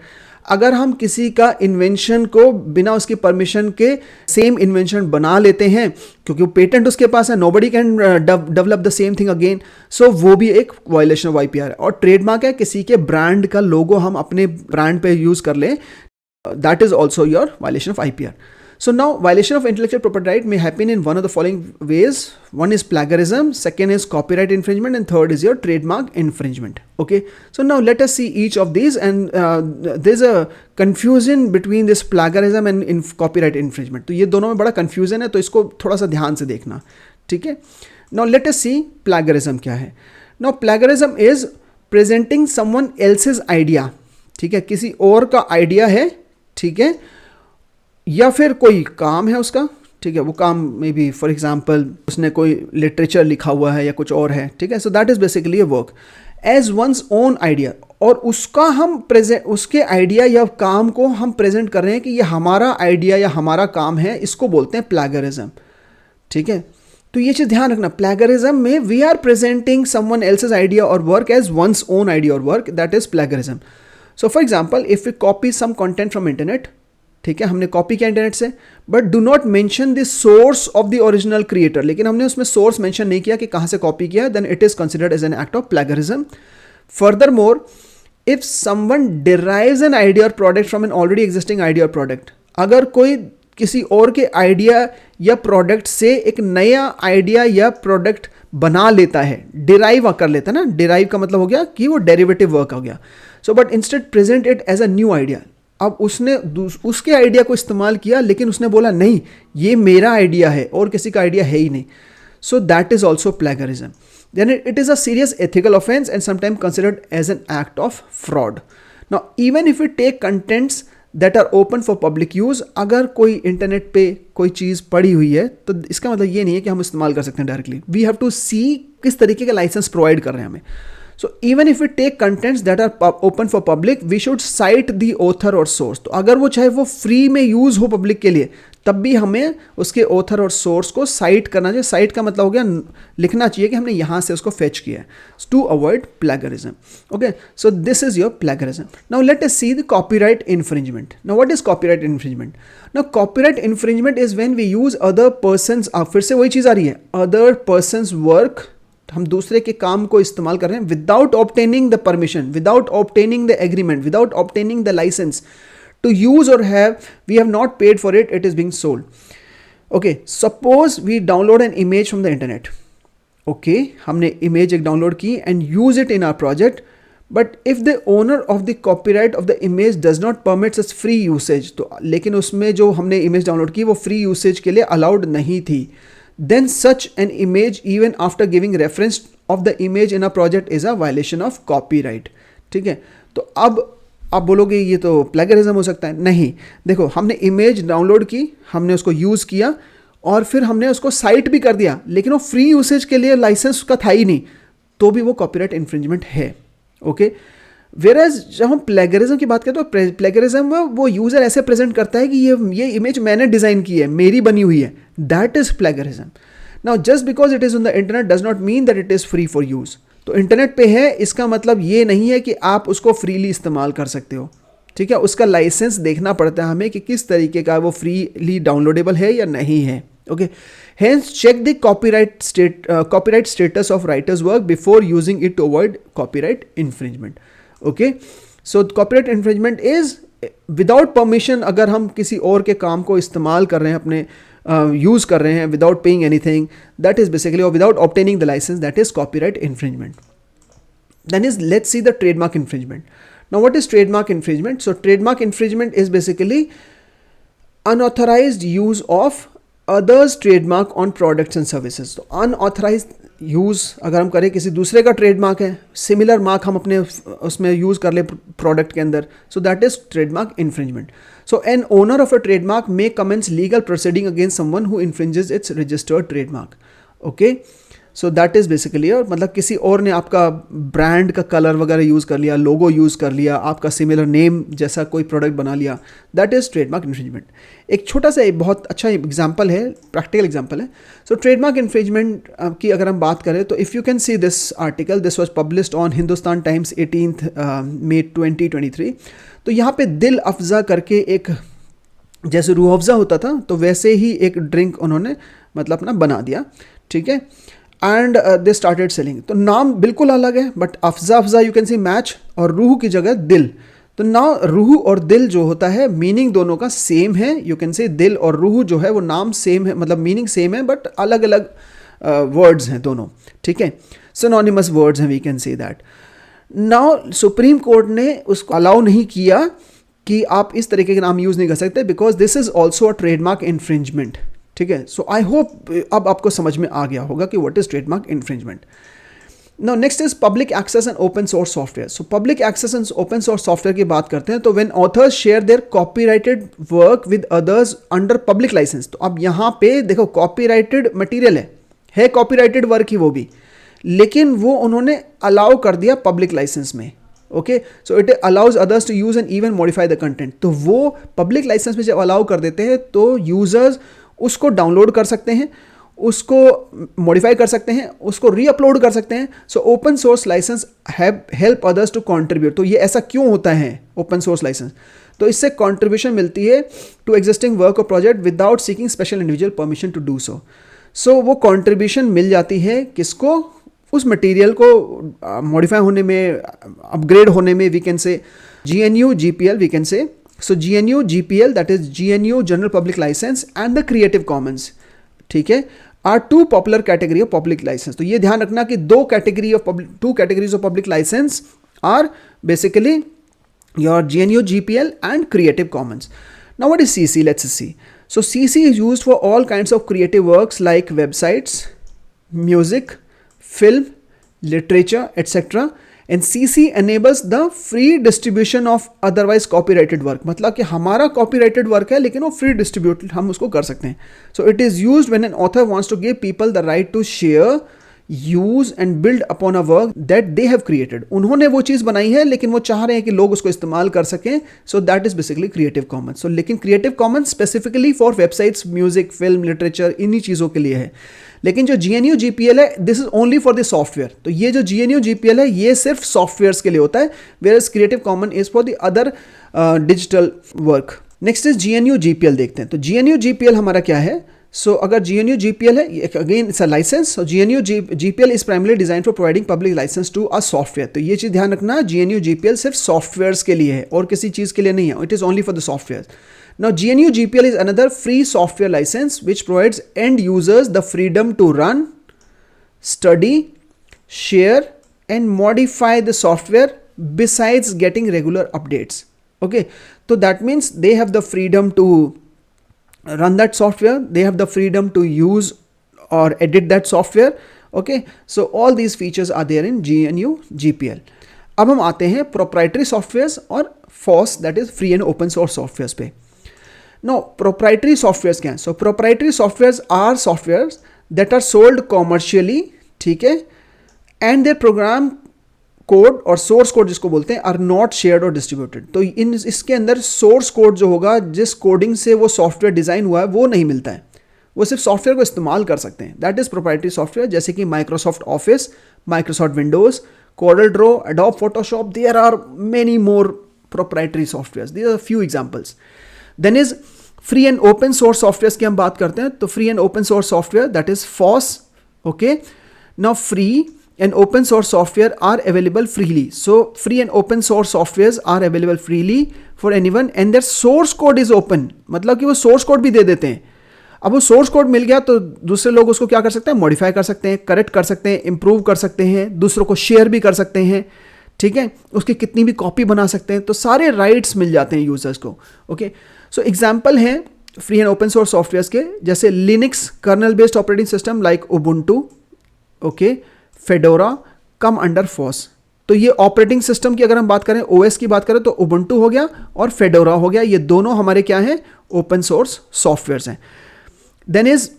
अगर हम किसी का इन्वेंशन को बिना उसकी परमिशन के सेम इन्वेंशन बना लेते हैं क्योंकि वो पेटेंट उसके पास है, nobody can develop the same thing again, so वो भी एक वायलेशन ऑफ आईपीआर है. और ट्रेडमार्क है किसी के ब्रांड का लोगो हम अपने ब्रांड पे यूज़ कर लें, that is also your violation of IPR. So now violation of intellectual property right may happen in one of the following ways. One is plagiarism, second is copyright infringement, and third is your trademark infringement. Okay, so now let us see each of these, and there's a confusion between this plagiarism and copyright infringement. तो ये दोनों में बड़ा confusion है, तो इसको थोड़ा सा ध्यान से देखना, ठीक है. Now let us see plagiarism क्या है. Now plagiarism is presenting someone else's idea, ठीक है, किसी और का idea है, ठीक है, या फिर कोई काम है उसका, ठीक है, वो काम मे बी फॉर एग्जांपल उसने कोई लिटरेचर लिखा हुआ है या कुछ और है, ठीक है. So that is basically a work as one's own idea, और उसका हम प्रेजेंट, उसके आइडिया या काम को हम प्रेजेंट कर रहे हैं कि ये हमारा आइडिया या हमारा काम है, इसको बोलते हैं प्लैगरिज्म, ठीक है. तो ये चीज़ ध्यान रखना, प्लैगरिज्म में we are presenting someone else's idea और work as one's own idea और work, that is plagiarism. So for example if we copy some content from internet, ठीक है, हमने कॉपी किया इंटरनेट से, but do not mention the source of the original creator, लेकिन हमने उसमें source mention नहीं किया कि कहाँ से कॉपी किया, then it is considered as an act of plagiarism. Furthermore, if someone derives an idea और product from an already existing idea और प्रोडक्ट, अगर कोई किसी और के आइडिया या प्रोडक्ट से एक नया आइडिया या प्रोडक्ट बना लेता है, डिराइव कर लेता है ना, डिराइव का मतलब हो गया कि वो डेरिवेटिव वर्क हो गया. So but instead present it as a new idea, अब उसने उसके आइडिया को इस्तेमाल किया, लेकिन उसने बोला नहीं ये मेरा आइडिया है और किसी का आइडिया है ही नहीं, so that is also plagiarism. Then it is a serious ethical offence and sometime considered as an act of fraud. Now even if you take contents that are open for public use, अगर कोई internet पे कोई चीज़ पड़ी हुई है तो इसका मतलब ये नहीं है कि हम इस्तेमाल कर सकते हैं डायरेक्टली, वी हैव टू सी किस तरीके का लाइसेंस प्रोवाइड कर रहे हैं हमें. So even if we take contents that are open for public, we should cite the author or source. तो अगर वो चाहे वो फ्री में यूज़ हो पब्लिक के लिए, तब भी हमें उसके ऑथर और सोर्स को साइट करना चाहिए. साइट का मतलब हो गया लिखना चाहिए कि हमने यहाँ से उसको फेच किया है, to avoid plagiarism. Okay, so this is your plagiarism. Now let us see the copyright infringement. Now what is copyright infringement? Now copyright infringement is when we use other persons, फिर से वही चीज़ आ रही है, other persons work, हम दूसरे के काम को इस्तेमाल कर रहे हैं without obtaining the permission, without obtaining the agreement, without obtaining the licence to use और have, we have not paid for it, it is being sold. Okay, suppose we download an image from the internet. Okay, हमने image एक download की and use it in our project, but if the owner of the copyright of the image does not permit such free usage, तो लेकिन उसमें जो हमने image download की वो फ्री यूसेज के लिए अलाउड नहीं थी, then such an image even after giving reference of the image in a project is a violation of copyright. ठीक है, तो अब आप बोलोगे ये तो प्लैगरिज्म हो सकता है. नहीं, देखो हमने इमेज डाउनलोड की, हमने उसको यूज़ किया और फिर हमने उसको साइट भी कर दिया, लेकिन वो फ्री यूसेज के लिए लाइसेंस उसका था ही नहीं, तो भी वो कॉपीराइट इन्फ्रिंजमेंट है. ओके, वेयरएज जब हम प्लैगरिज्म की बात करें तो प्लैगरिज्म में वो यूज़र ऐसे प्रेजेंट करता है कि ये इमेज मैंने डिज़ाइन की है, मेरी बनी हुई है, that is plagiarism. Now just because it is on the internet does not mean that it is free for use. तो इंटरनेट पे है, इसका मतलब ये नहीं है कि आप उसको फ्रीली इस्तेमाल कर सकते हो. ठीक है, उसका लाइसेंस देखना पड़ता है हमें कि किस तरीके का वो फ्रीली डाउनलोडेबल है या नहीं है. Okay, hence check the copyright status of writer's work before using it to avoid copyright infringement. Okay, so copyright infringement is without permission. अगर हम किसी और के काम को इस्तेमाल कर रहे हैं, अपने यूज कर रहे हैं without paying anything, that is basically, or without obtaining the license, that is copyright infringement. Then let's see the trademark infringement. Now what is trademark infringement? So trademark infringement is basically unauthorized use of others trademark on products and services. तो unauthorized use अगर हम करें, किसी दूसरे का trademark है, similar mark हम अपने उसमें यूज़ कर ले प्रोडक्ट के अंदर, so that is trademark infringement. So an owner of a trademark may commence legal proceeding against someone who infringes its registered trademark. Okay, so that is basically, और मतलब किसी और ने आपका ब्रांड का कलर वगैरह यूज़ कर लिया, लोगो यूज़ कर लिया, आपका सिमिलर नेम जैसा कोई प्रोडक्ट बना लिया, दैट इज़ ट्रेडमार्क इन्फ्रिंजमेंट। एक छोटा सा एक बहुत अच्छा एग्जांपल है, प्रैक्टिकल एग्जांपल है। सो ट्रेडमार्क इन्फ्रिंजमेंट की अगर हम बात करें तो if you can see this article, this was published on Hindustan times 18 मई 2023। तो यहाँ पे दिल अफजा करके एक, जैसे रूह अफ़ज़ा होता था तो वैसे ही एक ड्रिंक उन्होंने मतलब अपना बना दिया, ठीक है, एंड दे स्टार्टेड सेलिंग। तो नाम बिल्कुल अलग है, but Afza Afza you can C match, और रूह की जगह दिल। तो ना रूह और दिल जो होता है, मीनिंग दोनों का सेम है, यू कैन से दिल और रूह जो है वो नाम सेम है, मतलब मीनिंग सेम है, बट अलग अलग वर्ड्स हैं दोनों, ठीक है, सिनोनिमस वर्ड्स हैं, we can say that. Now Supreme Court ने उसको अलाउ नहीं किया कि आप इस तरीके के नाम यूज़ नहीं कर सकते, because this is also a trademark infringement, ठीक है। सो आई होप अब आपको समझ में आ गया होगा कि what is trademark infringement. Now next is public access and open source software. So public access and open source software की बात करते हैं तो when authors share their copyrighted work with others under public license. तो अब यहाँ पे देखो कॉपीराइटेड मटेरियल है कॉपीराइटेड वर्क ही वो भी, लेकिन वो उन्होंने अलाउ कर दिया पब्लिक लाइसेंस में, okay. So it allows others to use and even modify the content. तो वो पब्लिक लाइसेंस में जब अलाउ कर देते हैं तो यूजर्स उसको डाउनलोड कर सकते हैं, उसको मॉडिफाई कर सकते हैं, उसको रीअपलोड कर सकते हैं। So open source license help others to contribute. तो ये ऐसा क्यों होता है ओपन सोर्स लाइसेंस? तो इससे कंट्रीब्यूशन मिलती है टू एग्जिस्टिंग वर्क और project without seeking special individual permission to do so. So वो कंट्रीब्यूशन मिल जाती है किसको? उस मटेरियल को मॉडिफाई होने में, अपग्रेड होने में, we can say GNU GPL we can say. So GNU GPL that is GNU general public license and the creative commons, ठीक है, are two popular category of public license. तो ये ध्यान रखना कि two categories of public license are basically your GNU GPL and Creative Commons. Now what is CC? Let's see. So CC is used for all kinds of creative works like websites, music, film, literature, etc. And CC enables the free distribution of otherwise copyrighted work. मतलब कि हमारा copyrighted work है लेकिन वो free distribute हम उसको कर सकते हैं. So it is used when an author wants to give people the right to share, use and build upon a work that they have created. उन्होंने वो चीज़ बनाई है लेकिन वो चाह रहे हैं कि लोग उसको इस्तेमाल कर सकें। So that is basically Creative Commons. So लेकिन Creative Commons specifically for websites, music, film, literature, इन्हीं चीज़ों के लिए है। लेकिन जो GNU GPL है this is only for the software. तो ये जो GNU GPL है ये सिर्फ सॉफ्टवेयर के लिए होता है, where is creative common is for the other digital work. Next is GNU GPL देखते हैं। तो GNU GPL हमारा क्या है? So अगर GNU GPL है, again it's a license. So GNU GPL is primarily designed for providing public license to a software. तो ये चीज़ ध्यान रखना, GNU GPL सिर्फ सॉफ्टवेयर्स के लिए है और किसी चीज़ के लिए नहीं है. It is only for the software. Now GNU GPL is another free software license which provides end users the freedom to run, study, share and modify the software besides getting regular updates. Okay, so that means they have the freedom to run that software, they have the freedom to use or edit that software. Okay, so all these features are there in GNU GPL. अब हम आते हैं proprietary softwares और FOSS, that is free and open source softwares पे. Now proprietary softwares क्या हैं? So proprietary softwares are softwares that are sold commercially, ठीक है, and their program कोड और सोर्स कोड जिसको बोलते हैं आर नॉट शेयर्ड और डिस्ट्रीब्यूटेड। तो इसके अंदर सोर्स कोड जो होगा, जिस कोडिंग से वो सॉफ्टवेयर डिज़ाइन हुआ है, वो नहीं मिलता है, वो सिर्फ सॉफ्टवेयर को इस्तेमाल कर सकते हैं। दैट इज़ प्रोप्राइटरी सॉफ्टवेयर, जैसे कि Microsoft Office, Microsoft Windows, Corel Draw, Adobe Photoshop, there are many more proprietary software, these are few examples. Then is free and open source software की हम बात करते हैं। तो free and open source software that is FOSS. Okay, now free and open source software are available freely. So free and open source softwares are available freely for anyone and their source code is open. मतलब कि वो source code भी दे देते हैं। अब वो source code मिल गया तो दूसरे लोग उसको क्या कर सकते हैं? मॉडिफाई कर सकते हैं, करेक्ट कर सकते हैं, इंप्रूव कर सकते हैं, दूसरों को शेयर भी कर सकते हैं, ठीक है, उसकी कितनी भी कॉपी बना सकते हैं। तो सारे राइट्स मिल जाते हैं यूजर्स को। ओके, सो एग्जाम्पल है free and open source software के, जैसे Linux kernel based operating system like Ubuntu, okay, Fedora come under FOSS। तो ये ऑपरेटिंग सिस्टम की अगर हम बात करें, OS की बात करें, तो उबुंटू हो गया और फेडोरा हो गया। ये दोनों हमारे क्या हैं? ओपन सोर्स सॉफ्टवेयर्स हैं। Then is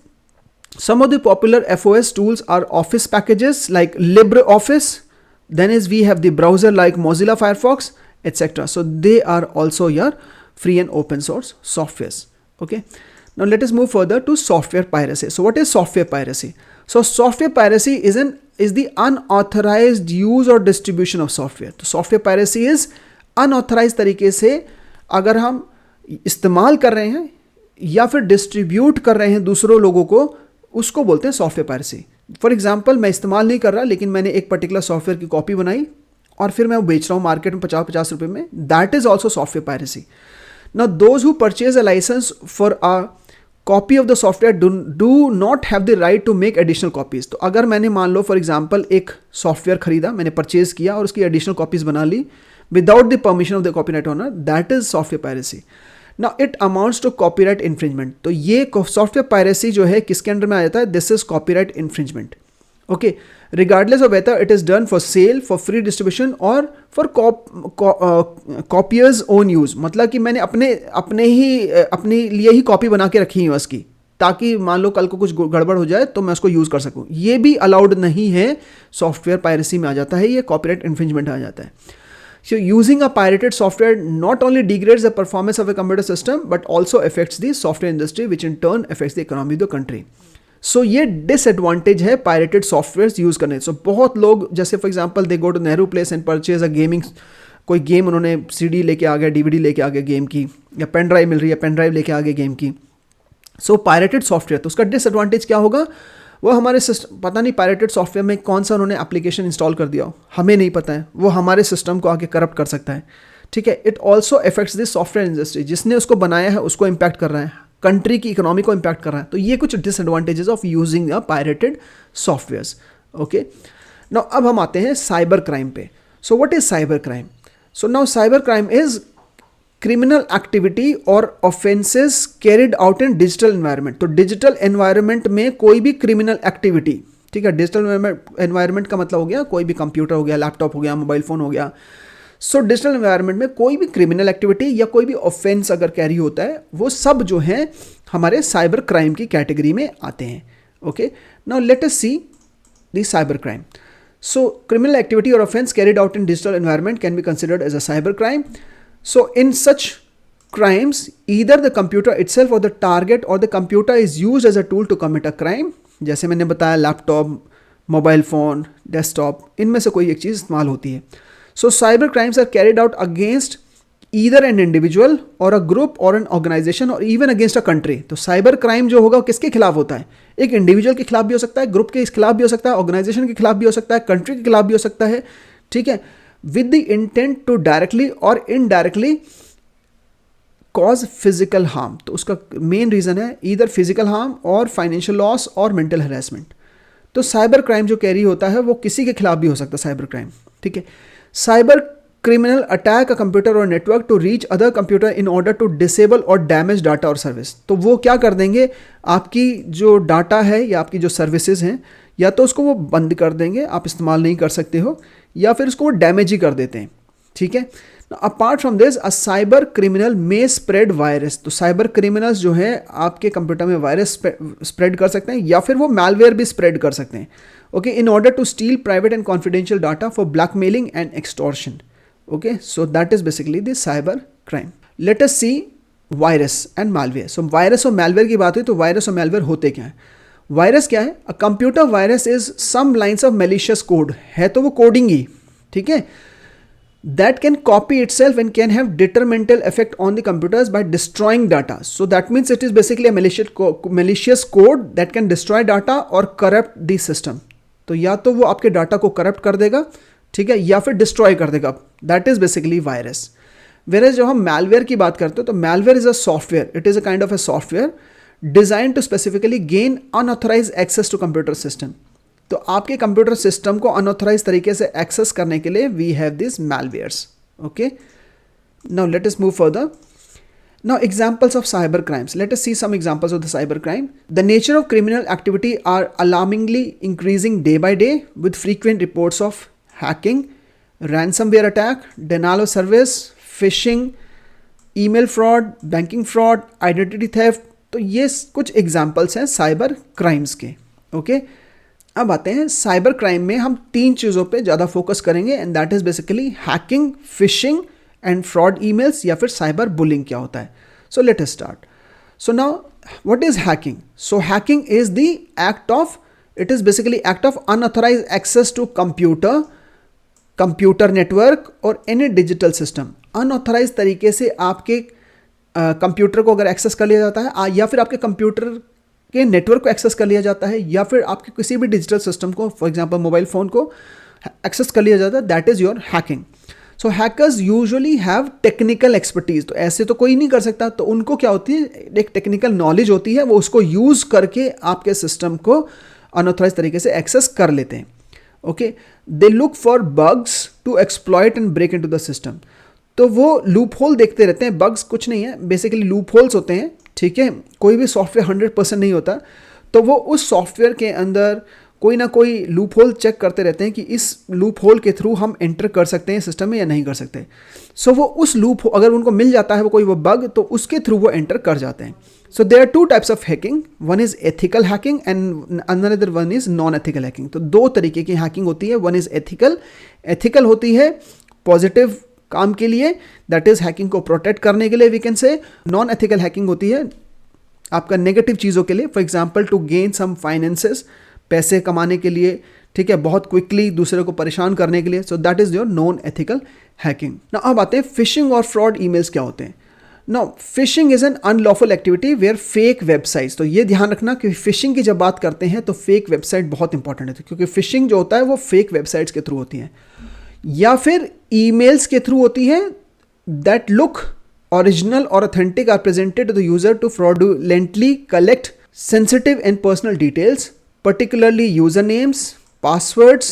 Some of the popular FOS tools are office packages like LibreOffice. Then we have the browser like Mozilla Firefox, etc. So they are also your free and open source softwares. Okay. Now let us move further to software piracy. So what is software piracy? So software piracy is the unauthorized use or distribution of software. तो software piracy is unauthorized तरीके से अगर हम इस्तेमाल कर रहे हैं या फिर डिस्ट्रीब्यूट कर रहे हैं दूसरों लोगों को, उसको बोलते हैं सॉफ्टवेयर पायरेसी. फॉर एग्जाम्पल, मैं इस्तेमाल नहीं कर रहा लेकिन मैंने एक पर्टिकुलर सॉफ्टवेयर की कॉपी बनाई और फिर मैं वो बेच रहा हूँ मार्केट में 50-50 रुपये में. That is also software piracy. Now those who purchase a licence for a copy of the software do not have the right to make additional copies. तो अगर मैंने मान लो फॉर एग्जाम्पल एक सॉफ्टवेयर खरीदा, मैंने परचेज किया और उसकी एडिशनल कॉपीज बना ली without the permission of the copyright owner, that is software piracy. Now it amounts to copyright infringement. तो ये सॉफ्टवेयर पायरेसी जो है किसके अंडर में आ जाता है? This is copyright infringement. Okay, regardless of whether it is done for sale, for free distribution और for कॉपियर्स own use. मतलब कि मैंने अपने लिए ही कॉपी बना के रखी है उसकी, ताकि मान लो कल को कुछ गड़बड़ हो जाए तो मैं उसको यूज कर सकूं. ये भी अलाउड नहीं है, सॉफ्टवेयर पायरेसी में आ जाता है, ये कॉपीराइट इन्फ्रिंजमेंट आ जाता है. So using a pirated software not only degrades the performance of a computer system but also affects the software industry, which in turn affects the economy of the country. So ये disadvantage है pirated softwares use करने. So बहुत लोग जैसे for example they go to Nehru Place and purchase a gaming, कोई game उन्होंने CD लेके आ गया, DVD लेके आ गया गेम की, या पेन ड्राइव मिल रही है, पेन ड्राइव लेके आ गए गेम की. So pirated software, तो उसका disadvantage क्या होगा? वो हमारे सिस्टम, पता नहीं पायरेटेड सॉफ्टवेयर में कौन सा उन्होंने एप्लीकेशन इंस्टॉल कर दिया हो, हमें नहीं पता है, वो हमारे सिस्टम को आके करप्ट कर सकता है. ठीक है. It also affects this software industry, जिसने उसको बनाया है उसको इम्पैक्ट कर रहा है, कंट्री की इकोनॉमी को इम्पैक्ट कर रहा है. तो ये कुछ disadvantages of using the pirated softwares. Okay, now अब हम आते हैं साइबर क्राइम पे. So what is cyber crime? So now cyber crime is criminal activity और offences carried out in digital environment. तो डिजिटल एनवायरनमेंट में कोई भी क्रिमिनल एक्टिविटी, ठीक है, डिजिटल एनवायरनमेंट का मतलब हो गया कोई भी कंप्यूटर हो गया, लैपटॉप हो गया, मोबाइल फोन हो गया. सो डिजिटल एनवायरनमेंट में कोई भी क्रिमिनल एक्टिविटी या कोई भी ऑफेंस अगर कैरी होता है, वो सब जो है हमारे साइबर क्राइम की कैटेगरी में आते हैं. Okay, now let us see the cyber crime. So criminal activity और offence carried out in digital environment can be considered as a cyber crime. So in such crimes, either the computer itself or the target or the computer is used as a tool to commit a crime. जैसे मैंने बताया laptop, mobile phone, desktop, इनमें से कोई एक चीज़ इस्तेमाल होती है. So cyber crimes are carried out against either an individual or a group or an organization or even against a country. तो साइबर क्राइम जो होगा वो किसके खिलाफ होता है? एक इंडिविजुअल के खिलाफ भी हो सकता है, ग्रुप के खिलाफ भी हो सकता है, ऑर्गेनाइजेशन के खिलाफ भी हो सकता है, कंट्री के खिलाफ भी हो सकता है. ठीक है, with the intent to directly or indirectly cause physical harm. तो उसका मेन रीजन है either physical harm और financial loss और mental harassment. तो साइबर क्राइम जो कैरी होता है वो किसी के खिलाफ भी हो सकता है साइबर क्राइम. ठीक है, cyber criminal attack a computer और network to reach other computer in order to disable और डैमेज डाटा और सर्विस. तो वो क्या कर देंगे, आपकी जो डाटा है या आपकी जो सर्विसेज हैं, या तो उसको वो बंद कर देंगे, आप इस्तेमाल नहीं कर सकते हो, या फिर उसको वो डैमेज ही कर देते हैं. ठीक है. Apart from this a cyber criminal may spread virus. तो साइबर क्रिमिनल्स जो है आपके कंप्यूटर में वायरस स्प्रेड कर सकते हैं या फिर वो मैलवेयर भी स्प्रेड कर सकते हैं. Okay, in order to steal private and confidential data for blackmailing and extortion. Okay, so that is basically the cyber crime. Let us see virus and malware. So virus और malware की बात हुई, तो virus और malware होते क्या है? Virus क्या है? A computer virus is some lines of malicious code. है तो वो कोडिंग ही, ठीक है, that can copy itself and can have detrimental effect on the computers by destroying data. So that means it is basically a malicious code that can destroy data or corrupt the system. तो या तो वो आपके data को corrupt कर देगा, ठीक है, या फिर डिस्ट्रॉय कर देगा. That is basically virus. Where जब हम मैलवेयर की बात करते हो तो malware is a software. It is a kind of a software design to specifically gain unauthorize access to computer system. तो आपके कंप्यूटर सिस्टम को अनऑथराइज तरीके से एक्सेस करने के लिए we have this malwares. Okay, now let us move further. Now examples of cyber crimes. Let us see some examples of the cyber crime. The nature of criminal activity are alarmingly increasing day by day with frequent reports of hacking, ransomware attack, denial of service, phishing, email fraud, banking fraud, identity theft, तो ये कुछ examples हैं cyber crimes के। Okay, अब आते हैं cyber crime में हम 3 चीज़ों पे ज़्यादा फोकस करेंगे, and that is basically hacking, phishing and fraud emails, या फिर साइबर बुलिंग क्या होता है। So let us start. So now what is hacking? So hacking is the act of, it is basically act of unauthorized access to computer network और any digital system. Unauthorize तरीके से आपके computer को अगर access कर लिया जाता है, या फिर आपके कंप्यूटर के नेटवर्क को एक्सेस कर लिया जाता है, या फिर आपके किसी भी डिजिटल सिस्टम को, फॉर एग्जांपल मोबाइल फ़ोन को एक्सेस कर लिया जाता है, that is your hacking. So hackers usually have technical expertise. तो ऐसे तो कोई नहीं कर सकता, तो उनको क्या होती है, एक टेक्निकल नॉलेज होती है, वो उसको यूज़ करके आपके सिस्टम को अनऑथराइज तरीके से एक्सेस कर लेते हैं। Okay, they look for bugs to exploit and break into the system. तो वो लूप होल देखते रहते हैं। बग्स कुछ नहीं है, बेसिकली लूप होल्स होते हैं, ठीक है। कोई भी सॉफ्टवेयर 100% नहीं होता, तो वो उस सॉफ्टवेयर के अंदर कोई ना कोई लूप होल चेक करते रहते हैं कि इस लूप होल के थ्रू हम एंटर कर सकते हैं सिस्टम में या नहीं कर सकते। सो वो उस लूप, अगर उनको मिल जाता है वो बग, तो उसके थ्रू वो एंटर कर जाते हैं। So there are 2 types of hacking, one is ethical hacking and another one is non ethical hacking. तो 2 तरीके की हैकिंग होती है। वन इज एथिकल होती है पॉजिटिव काम के लिए, दैट इज हैकिंग को प्रोटेक्ट करने के लिए we can say. Non ethical hacking होती है आपका नेगेटिव चीज़ों के लिए, for example to gain some finances, पैसे कमाने के लिए, ठीक है, बहुत क्विकली दूसरे को परेशान करने के लिए। सो that is your non ethical hacking. ना अब आते हैं फिशिंग और फ्रॉड ईमेल्स क्या होते हैं। Now phishing is an unlawful activity where fake websites. तो ये ध्यान रखना कि फिशिंग की जब बात करते हैं तो फेक वेबसाइट बहुत इंपॉर्टेंट है, क्योंकि फिशिंग जो होता है वो फेक वेबसाइट्स के थ्रू होती है या फिर ईमेल्स के थ्रू होती है that look original or authentic are presented to the user to fraudulently collect sensitive and personal details, particularly usernames, passwords,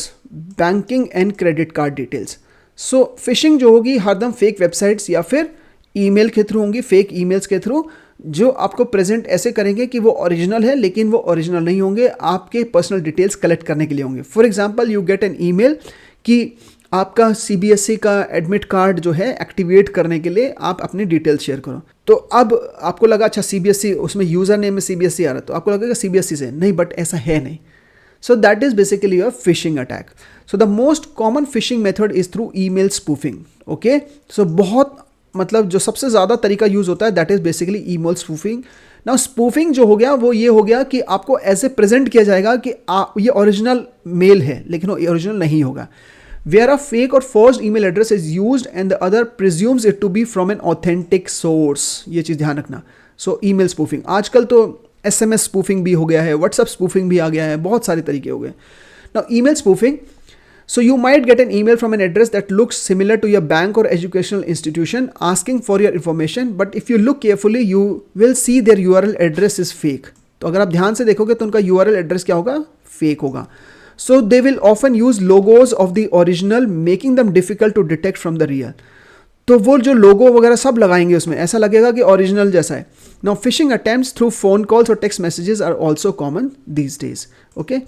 banking and credit card details. So phishing जो होगी हरदम फेक वेबसाइट्स या फिर email के through होंगी, fake emails के through, जो आपको प्रेजेंट ऐसे करेंगे कि वो ओरिजिनल है, लेकिन वो ओरिजिनल नहीं होंगे, आपके पर्सनल डिटेल्स कलेक्ट करने के लिए होंगे। For example you get an email कि आपका CBSE का एडमिट कार्ड जो है एक्टिवेट करने के लिए आप अपनी डिटेल्स शेयर करो। तो अब आपको लगा अच्छा CBSE, उसमें यूज़र नेम में CBSE आ रहा है, तो आपको लगेगा CBSE से नहीं, बट ऐसा है नहीं। So that is basically your phishing attack. So the most common phishing method is through email spoofing. Okay, so बहुत मतलब जो सबसे ज़्यादा तरीका यूज़ होता है that is basically email spoofing. Now spoofing जो हो गया वो ये हो गया कि आपको ऐसे प्रेजेंट किया जाएगा कि ये ओरिजिनल मेल है, लेकिन वो ओरिजिनल नहीं होगा। Where a fake or forged email address is used and the other presumes it to be from an authentic source. ये चीज़ ध्यान रखना। So email spoofing, आजकल तो SMS spoofing भी हो गया है, WhatsApp spoofing भी आ गया है, बहुत सारे तरीके हो गए। Now email spoofing, so you might get an email from an address that looks similar to your bank or educational institution asking for your information, but if you look carefully you will see their URL address is fake. तो अगर आप ध्यान से देखोगे तो उनका URL address क्या होगा, फेक होगा। So they will often use logos of the original, making them difficult to detect from the real. तो वो जो लोगो वगैरह सब लगाएंगे उसमें, ऐसा लगेगा कि ओरिजिनल जैसा है। Now phishing attempts through phone calls or text messages are also common these days. Okay.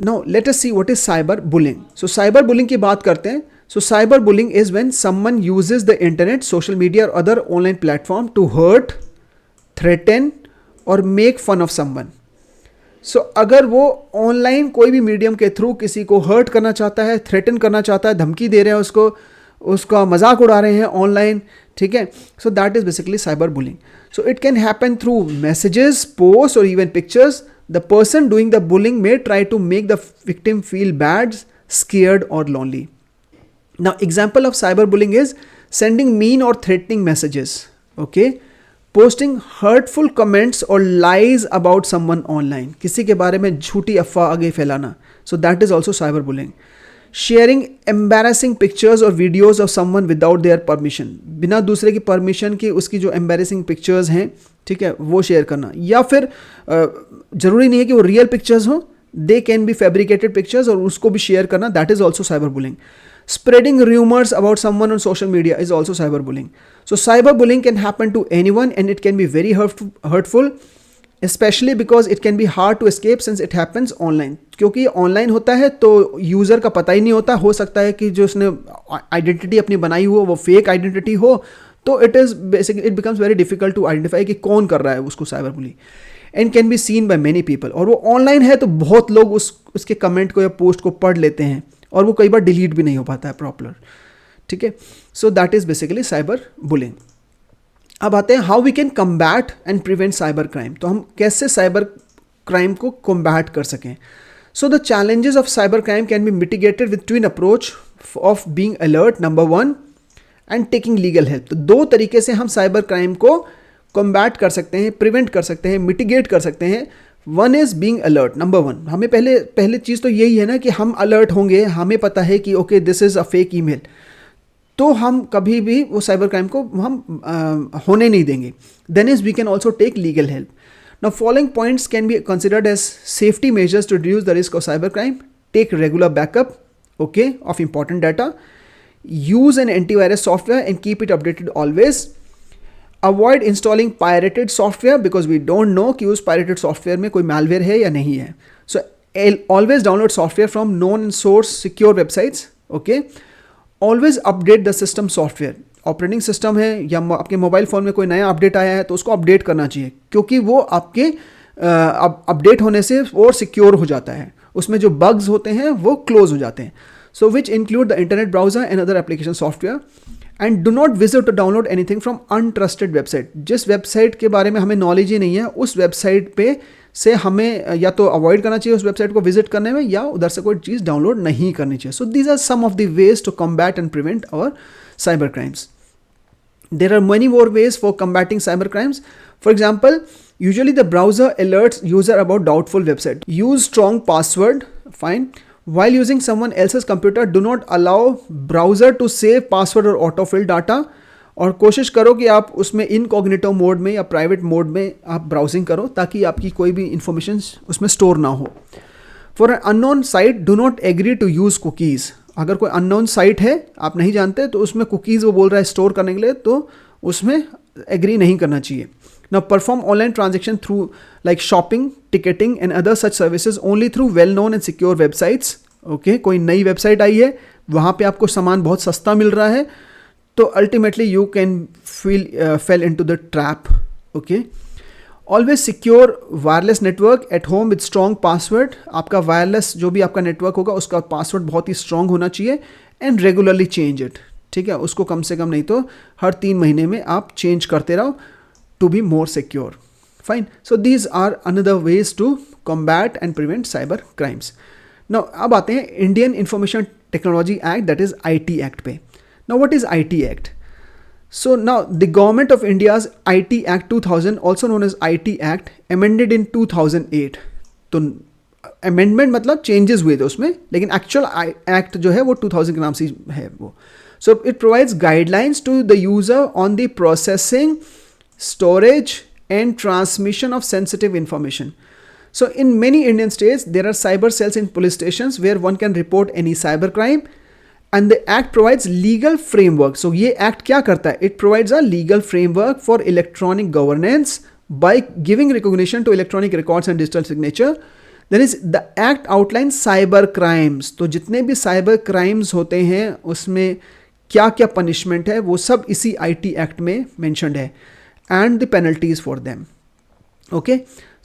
Now let us see what is cyber bullying. So cyber bullying की बात करते हैं। So cyber bullying is when someone uses the internet, social media or other online platform to hurt, threaten or make fun of someone. सो अगर वो online कोई भी medium के through किसी को हर्ट करना चाहता है, थ्रेटन करना चाहता है, धमकी दे रहे हैं उसको, उसका मजाक उड़ा रहे हैं ऑनलाइन, ठीक है, so that is basically cyber bullying. So it can happen through messages, post और even pictures. The person doing the bullying may try to make the victim feel bad, scared और lonely. Now example of cyber bullying is sending mean और threatening messages, okay, posting hurtful comments और lies about someone online, किसी के बारे में झूठी अफवाह आगे फैलाना, so that is also cyber bullying. Sharing embarrassing pictures और videos of someone without their permission, बिना दूसरे की परमिशन की उसकी जो एम्बैरेसिंग पिक्चर्स हैं, ठीक है, वो शेयर करना, या फिर जरूरी नहीं है कि वो रियल पिक्चर्स हो, they can be fabricated pictures और उसको भी शेयर करना, that is also cyber bullying. Spreading rumors about someone on social media is also cyberbullying. So cyberbullying can happen to anyone and it can be very hurtful, especially because it can be hard to escape since it happens online. क्योंकि online होता है तो user का पता ही नहीं होता, हो सकता है कि जो उसने आइडेंटिटी अपनी बनाई हो वो फेक आइडेंटिटी हो, तो it is basically it becomes very difficult to identify कि कौन कर रहा है उसको cyber bully, and can be seen by many people. और वो ऑनलाइन है तो बहुत लोग उसके कमेंट को या पोस्ट को पढ़ लेते हैं और वो कई बार डिलीट भी नहीं हो पाता है प्रॉपर, ठीक है। So that is basically cyber bullying. अब आते हैं how we can combat and prevent cyber crime. तो हम कैसे साइबर क्राइम को कम्बैट कर सकें। So the challenges of cyber crime can be mitigated with twin approach of being alert number 1 and taking legal help. तो 2 तरीके से हम साइबर क्राइम को कम्बैट कर सकते हैं, प्रिवेंट कर सकते हैं, मिटिगेट कर सकते हैं। 1 इज़ बीइंग अलर्ट, नंबर 1। हमें पहले चीज़ तो यही है ना कि हम अलर्ट होंगे, हमें पता है कि okay this is a fake email, तो हम कभी भी वो साइबर क्राइम को हम होने नहीं देंगे। Then is we can also take legal help. Now following points can be considered as safety measures to reduce the risk of cyber crime. Take regular backup, okay, of important data. Use an antivirus software and keep it updated always. Avoid installing pirated software because we don't know कि उस pirated software में कोई malware है या नहीं है. So always download software from known source secure websites. Okay. Always update the system software. Operating system है या आपके मोबाइल फ़ोन में कोई नया अपडेट आया है तो उसको अपडेट करना चाहिए, क्योंकि वो आपके अपडेट होने से और सिक्योर हो जाता है, उसमें जो बग्स होते हैं वो क्लोज हो जाते हैं. So which include the internet browser and other application software. And do not visit to download anything from untrusted website. जिस वेबसाइट के बारे में हमें नॉलेज ही नहीं है उस वेबसाइट पे से हमें या तो अवॉइड करना चाहिए उस वेबसाइट को विजिट करने में, या उधर से कोई चीज़ डाउनलोड नहीं करनी चाहिए. So these are some of the ways to combat and prevent our cyber crimes. There are many more ways for combating cyber crimes. For example, usually the browser alerts user about doubtful website. Use strong password, fine. While using someone else's computer, do not allow browser to save password or autofill data. और कोशिश करो कि आप उसमें incognito mode में या private mode में आप ब्राउजिंग करो ताकि आपकी कोई भी इंफॉर्मेशन उसमें स्टोर ना हो. For an unknown site do not agree to use cookies. अगर कोई अननोन साइट है आप नहीं जानते तो उसमें कुकीज़ वो बोल रहा है स्टोर करने के लिए, तो उसमें एग्री नहीं करना चाहिए. Now perform online transaction through like shopping, ticketing and other such services only through well known and secure websites. Okay, कोई नई वेबसाइट आई है, वहाँ पे आपको सामान बहुत सस्ता मिल रहा है, तो ultimately you can fail into the trap. Okay, always secure wireless network at home with strong password. आपका वायरलेस जो भी आपका नेटवर्क होगा उसका पासवर्ड बहुत ही स्ट्रॉन्ग होना चाहिए. And regularly change it. ठीक है, उसको कम से कम नहीं तो हर 3 महीने में आप चेंज करते रहो to be more secure. Fine. So these are another ways to combat and prevent cyber crimes. Now अब आते हैं Indian information technology act, that is IT act पे. Now what is IT act? So now the government of India's IT Act 2000, also known as IT Act, amended in 2008. तो amendment मतलब changes हुए थे उसमें, लेकिन actual act जो है वो 2000 के नाम से है वो. So it provides guidelines to the user on the processing, storage and transmission of sensitive information. So in many Indian states there are cyber cells in police stations where one can report any cyber crime. And the act provides legal framework. So ये act क्या करता है? It provides a legal framework for electronic governance by giving recognition to electronic records and digital signature. Then is the act outlines cyber crimes. तो जितने भी cyber crimes होते हैं उसमें क्या क्या punishment है वो सब इसी IT act में mentioned है, and the penalties for them. Okay,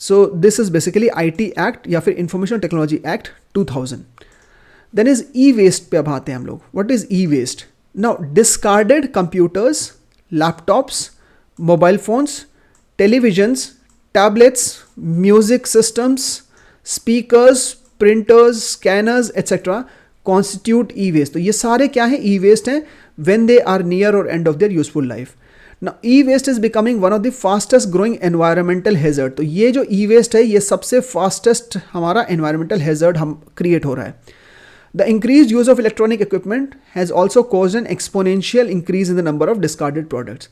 so this is basically IT act या फिर Information Technology Act 2000. Then is E-waste पे अब आते हैं हम लोग. What is E-waste? Now discarded computers, laptops, mobile phones, televisions, tablets, music systems, speakers, printers, scanners etcetera constitute E-waste. तो ये सारे क्या है? E-waste हैं व्हेन दे आर नियर और end of their useful life. Now E-waste is becoming one of the fastest growing environmental hazard. तो ये जो E-waste है ये सबसे फास्टेस्ट हमारा environmental hazard हम क्रिएट हो रहा है. The increased use of electronic equipment has also caused an exponential increase in the number of discarded products.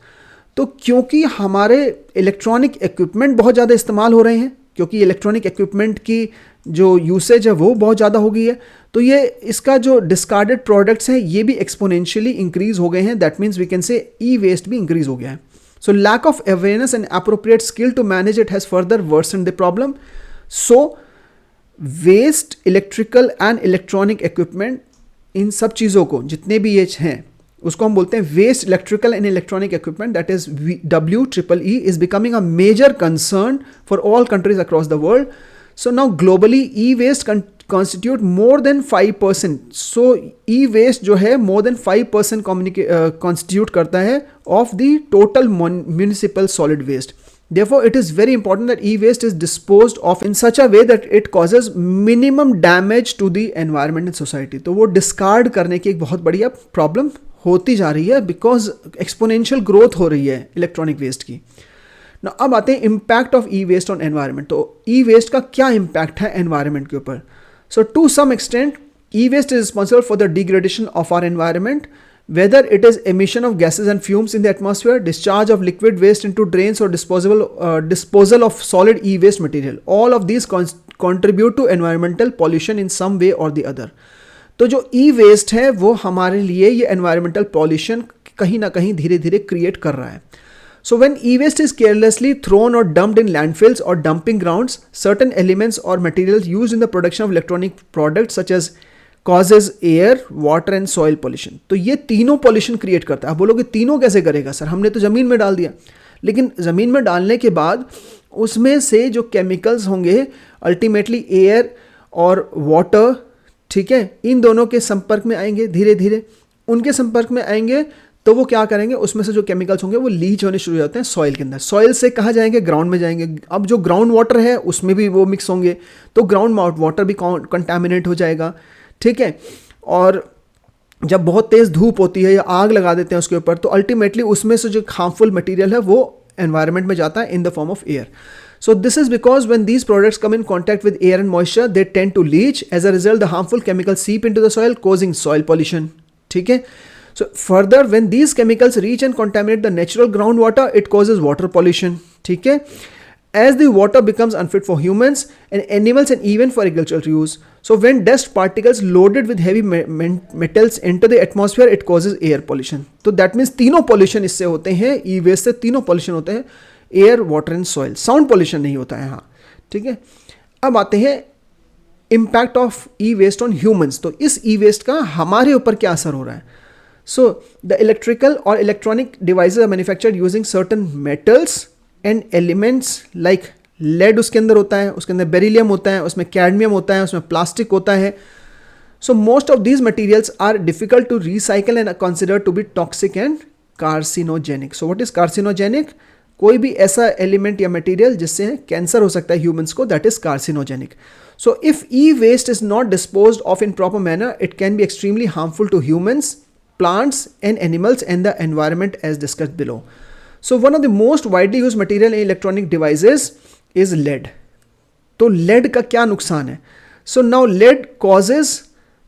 तो क्योंकि हमारे इलेक्ट्रॉनिक इक्विपमेंट बहुत ज़्यादा इस्तेमाल हो रहे हैं, क्योंकि इलेक्ट्रॉनिक इक्विपमेंट की जो यूसेज है वो बहुत ज़्यादा हो गई है, तो ये इसका जो डिस्कार्डेड प्रोडक्ट्स हैं ये भी एक्सपोनेंशियली इंक्रीज हो गए हैं. दैट मीन्स वी कैन से E-waste भी इंक्रीज हो गया है. So lack of awareness and appropriate skill to manage it has further worsen the problem. So waste, electrical and electronic equipment, इन सब चीज़ों को जितने भी ये हैं उसको हम बोलते हैं waste electrical and electronic equipment, that is WEEE, is becoming a major concern for all countries across the world. So now globally e waste constitute more than 5%. So e-waste जो है more than 5% constitute करता है of the total municipal solid waste. Therefore, it is very important that e-waste is disposed of in such a way that it causes minimum damage to the environment and society. तो वो discard करने की एक बहुत बढ़िया problem होती जा रही है because exponential growth हो रही है electronic waste की. Now, अब आते हैं impact of e-waste on environment. तो e-waste का क्या impact है environment के ऊपर? So to some extent, e-waste is responsible for the degradation of our environment, whether it is emission of gases and fumes in the atmosphere, discharge of liquid waste into drains, or disposal of solid e-waste material. All of these contribute to environmental pollution in some way or the other. तो जो e-waste है वो हमारे लिए ये environmental pollution कहीं ना कहीं धीरे धीरे create कर रहा है. So when e-waste is carelessly thrown or dumped in landfills or dumping grounds, certain elements or materials used in the production of electronic products such as causes air, water and soil pollution. तो ये तीनों pollution create करता है. आप बोलोगे तीनों कैसे करेगा सर, हमने तो ज़मीन में डाल दिया. लेकिन ज़मीन में डालने के बाद उसमें से जो केमिकल्स होंगे अल्टीमेटली एयर और वाटर, ठीक है, इन दोनों के संपर्क में आएंगे. धीरे धीरे उनके संपर्क में आएंगे तो वो क्या करेंगे, उसमें से जो केमिकल्स होंगे वो लीच होने शुरू हो जाते हैं सॉइल के अंदर. सॉइल से कहाँ जाएंगे, ग्राउंड में जाएंगे. अब जो ग्राउंड वाटर है उसमें भी वो मिक्स होंगे तो ग्राउंड वाटर भी कंटामिनेट हो जाएगा. ठीक है, और जब बहुत तेज़ धूप होती है या आग लगा देते हैं उसके ऊपर तो अल्टीमेटली उसमें से जो हार्मफुल मटीरियल है वो एनवायरनमेंट में जाता है in the form of air. So this is because when these products come in contact with air and moisture, they tend to leach. As a result, the harmful chemicals seep into the soil, causing soil pollution. ठीक है. So further, when these chemicals reach and contaminate the natural groundwater, it causes water pollution. ठीक है. As the water becomes unfit for humans and animals and even for agricultural use. So when dust particles loaded with heavy metals enter the atmosphere, it causes air pollution. तो that means तीनों pollution इससे होते हैं. E-waste से तीनों pollution होते हैं. Air, water and soil. Sound pollution नहीं होता है. हाँ, ठीक है. अब आते हैं impact of e waste on humans. तो इस ई वेस्ट का हमारे ऊपर क्या असर हो रहा है. सो द इलेक्ट्रिकल और electronic devices are manufactured using certain metals and elements like lead उसके अंदर होता है, उसके अंदर बेरिलियम होता है, उसमें कैडमियम होता है, उसमें प्लास्टिक होता है. So most of these materials are difficult to recycle and considered to be toxic and carcinogenic. So what is carcinogenic? कोई भी ऐसा एलिमेंट या मटेरियल जिससे कैंसर हो सकता है ह्यूमंस को, that is carcinogenic. So if e waste is not disposed of in proper manner, it can be extremely harmful to humans, plants and animals and the environment as discussed below. So one of the most widely use material in electronic devices is lead. तो lead का क्या नुकसान है? So now lead causes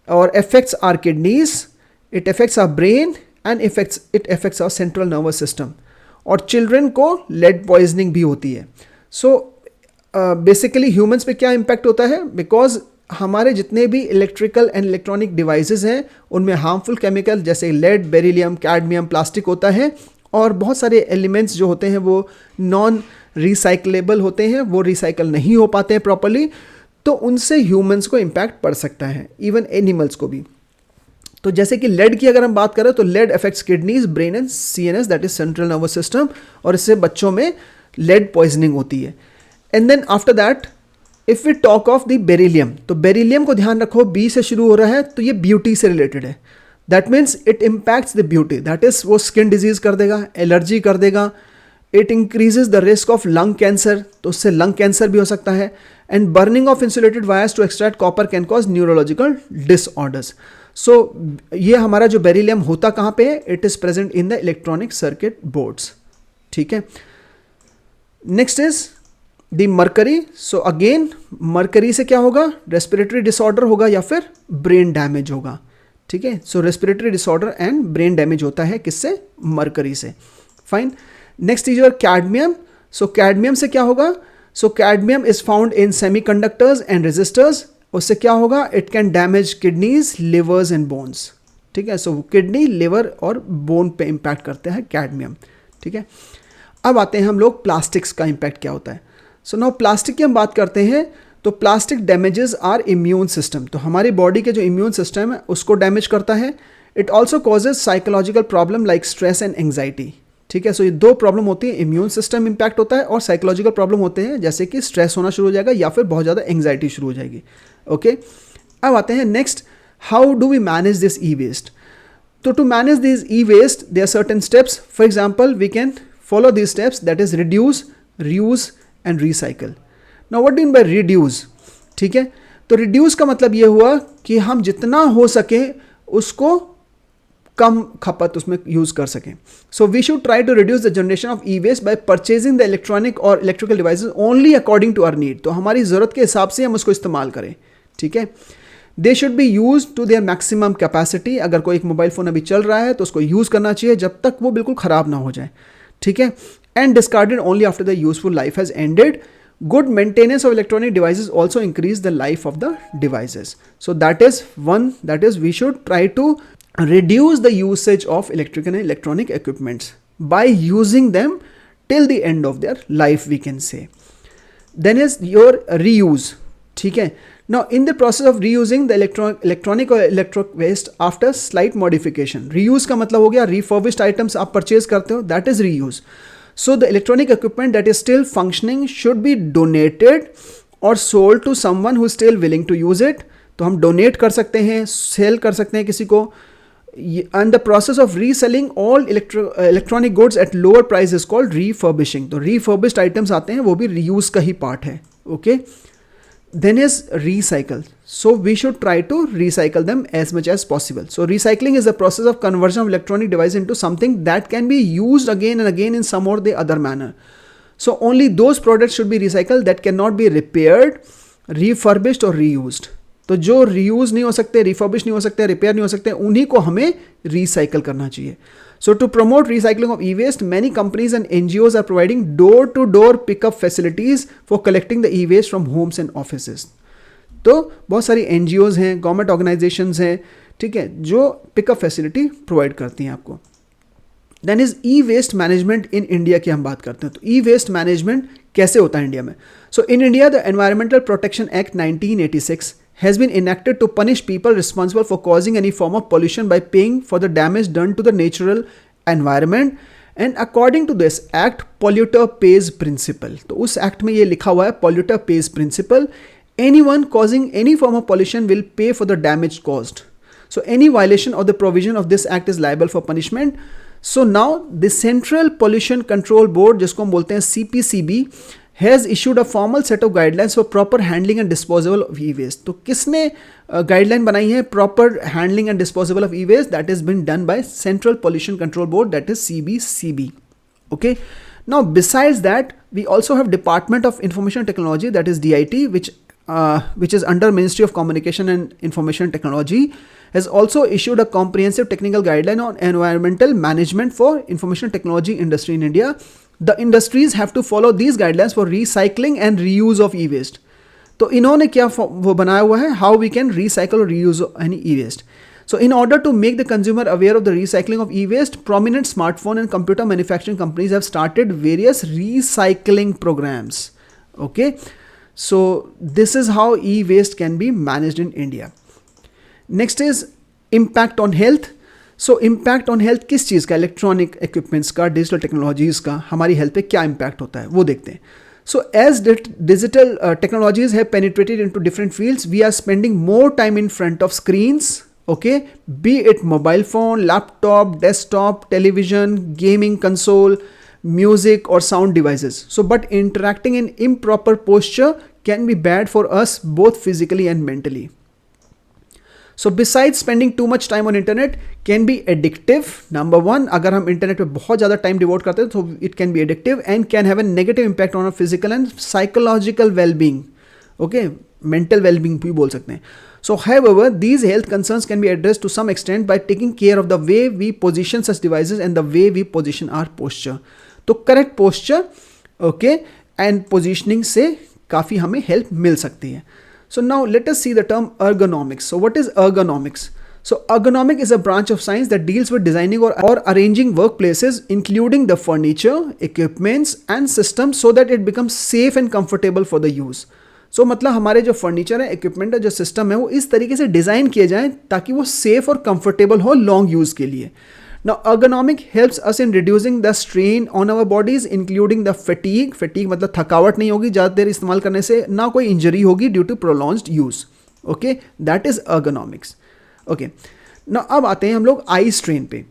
और affects our kidneys, it affects our brain and it affects our central nervous system. और children को lead poisoning भी होती है. सो बेसिकली ह्यूमंस पे क्या इम्पैक्ट होता है? बिकॉज हमारे जितने भी इलेक्ट्रिकल एंड इलेक्ट्रॉनिक डिवाइसेस हैं उनमें हार्मफुल केमिकल जैसे लेड, बेरिलियम, कैडमियम, प्लास्टिक होता है. और बहुत सारे एलिमेंट्स जो होते हैं वो नॉन रिसाइकलेबल होते हैं, वो रिसाइकल नहीं हो पाते हैं प्रॉपरली. तो उनसे ह्यूमंस को इम्पैक्ट पड़ सकता है, इवन एनिमल्स को भी. तो जैसे कि लेड की अगर हम बात करें तो lead affects kidneys, brain and CNS, that is central nervous system. और इससे बच्चों में लेड पॉइजनिंग होती है. And then after that if we talk of the beryllium, तो बेरिलियम को ध्यान रखो, बी से शुरू हो रहा है तो ये ब्यूटी से रिलेटेड है. That means it impacts the beauty, that is वो स्किन डिजीज कर देगा, एलर्जी कर देगा. It increases the risk of lung cancer, तो उससे लंग कैंसर भी हो सकता है. And burning of insulated wires to extract copper can cause neurological disorders. So ये हमारा जो बेरिलियम होता कहाँ पे है? It is present in the electronic circuit boards. ठीक है. Next is the mercury. So again mercury से क्या होगा? रेस्पिरेटरी डिसऑर्डर होगा या फिर ब्रेन डैमेज होगा. ठीक है. So respiratory disorder and brain damage होता है किससे? मरकरी से. Fine. Next is your cadmium. So cadmium से क्या होगा? So cadmium is found in semiconductors and resistors. उससे क्या होगा? It can damage kidneys, livers and bones. ठीक है. सो किडनी, लिवर और बोन पे इंपैक्ट करते हैं कैडमियम. ठीक है. अब आते हैं हम लोग प्लास्टिक्स का इंपैक्ट क्या होता है. सो नाउ प्लास्टिक की हम बात करते हैं तो plastic damages our immune system. तो हमारी बॉडी के जो इम्यून सिस्टम है उसको डैमेज करता है. It also causes psychological problem like stress and anxiety. ठीक है, सो ये दो प्रॉब्लम होती है, इम्यून सिस्टम इंपैक्ट होता है और साइकोलॉजिकल प्रॉब्लम होते हैं जैसे कि स्ट्रेस होना शुरू हो जाएगा या फिर बहुत ज़्यादा एंग्जाइटी शुरू हो जाएगी. ओके, अब आते हैं next, how do we manage this e waste. तो to manage this e waste there are certain steps. For example we can follow these steps, that is reduce, reuse and recycle. Now what do you mean by reduce? ठीक है, तो reduce का मतलब ये हुआ कि हम जितना हो सके उसको कम खपत उसमें यूज कर सकें. So we should try to reduce the generation of e-waste by purchasing the electronic or electrical devices only according to our need. तो हमारी ज़रूरत के हिसाब से हम उसको इस्तेमाल करें. ठीक है, they should be use to their maximum capacity. अगर कोई एक मोबाइल फ़ोन अभी चल रहा है तो उसको यूज़ करना चाहिए जब तक वो बिल्कुल ख़राब ना हो जाए. ठीक है, and discarded only after the useful life has ended. Good maintenance of electronic devices also increase the life of the devices. So that is one, that is we should try to reduce the usage of electrical and electronic equipments by using them till the end of their life, we can say. Then is your reuse. ठीक है, now in the process of reusing the electronic or electric waste after slight modification. reuse का मतलब हो गया refurbished items आप purchase करते हो, that is reuse. So the electronic equipment that is still functioning should be donated or sold to someone who is still willing to use it. तो हम donate कर सकते हैं, sell कर सकते हैं किसी को. And the process of reselling all electronic goods at lower price is called refurbishing. तो refurbished items आते हैं, वो भी reuse का ही part है. Okay. Then is recycle. So we should try to recycle them as much as possible. So recycling is the process of conversion of electronic device into something that can be used again and again in some or the other manner. So only those products should be recycled that cannot be repaired, refurbished or reused. तो जो reuse नहीं हो सकते, refurbish नहीं हो सकते, repair नहीं हो सकते, उन्हीं को हमें रिसाइकल करना चाहिए. So to promote recycling of e waste, many companies and NGOs are providing door to door pickup facilities for collecting the e waste from homes and offices. तो बहुत सारी एनजीओज हैं, गवर्नमेंट ऑर्गेनाइजेशंस हैं, ठीक है, जो पिकअप फैसिलिटी प्रोवाइड करती हैं आपको. Then is e waste management in India की हम बात करते हैं. तो ई वेस्ट मैनेजमेंट कैसे होता है इंडिया में. So in India the environmental protection act 1986 has been enacted to punish people responsible for causing any form of pollution by paying for the damage done to the natural environment. And according to this act, polluter pays principle. तो उस act में ये लिखा हुआ है polluter pays principle. Anyone causing any form of pollution will pay for the damage caused. So any violation of the provision of this act is liable for punishment. So now the Central Pollution Control Board, जिसको हम बोलते हैं CPCB, has issued a formal set of guidelines for proper handling and disposal of e-waste. तो किसने guideline बनाई है proper handling and disposal of e-waste? That has been done by Central Pollution Control Board, that is CPCB. Okay. Now besides that, we also have Department of Information Technology, that is DIT, which is under Ministry of Communication and Information Technology, has also issued a comprehensive technical guideline on environmental management for information technology industry in India. The industries have to follow these guidelines for recycling and reuse of e-waste. तो इन्होंने क्या वो बनाया हुआ है, how we can recycle or reuse any e-waste. So in order to make the consumer aware of the recycling of e-waste, prominent smartphone and computer manufacturing companies have started various recycling programs. Okay, so this is how e-waste can be managed in India. Next is impact on health. So impact on health किस चीज़ का, electronic equipments का, digital technologies का हमारी health पे क्या impact होता है वो देखते हैं. So as digital technologies have penetrated into different fields, we are spending more time in front of screens. Okay, be it mobile phone, laptop, desktop, television, gaming console, music और sound devices. So but interacting in improper posture can be bad for us both physically and mentally. So besides spending too much time on internet can be addictive. Number one, अगर हम internet पे बहुत ज़्यादा time devote करते हैं तो it can be addictive and can have a negative impact on our physical and psychological well-being. Okay, mental well-being भी बोल सकते हैं. So however, these health concerns can be addressed to some extent by taking care of the way we position such devices and the way we position our posture. तो correct posture, okay, and positioning से काफ़ी हमें help मिल सकती है. So now let us see the term ergonomics. So what is ergonomics? So ergonomic is a branch of science that deals with designing or arranging workplaces, including the furniture, equipments and systems so that it becomes safe and comfortable for the use. सो मतलब हमारे जो furniture है, equipment है, जो system है, वो इस तरीके से डिज़ाइन किए जाएं ताकि वो सेफ और कंफर्टेबल हो लॉन्ग यूज़ के लिए. Now, ergonomic helps us in reducing the strain on our bodies, including the fatigue. Fatigue मतलब थकावट नहीं होगी ज़्यादा देर इस्तेमाल करने से, ना कोई इंजरी होगी due to prolonged use. Okay, that is ergonomics. Okay, now अब आते हैं हम लोग आई स्ट्रेन पे.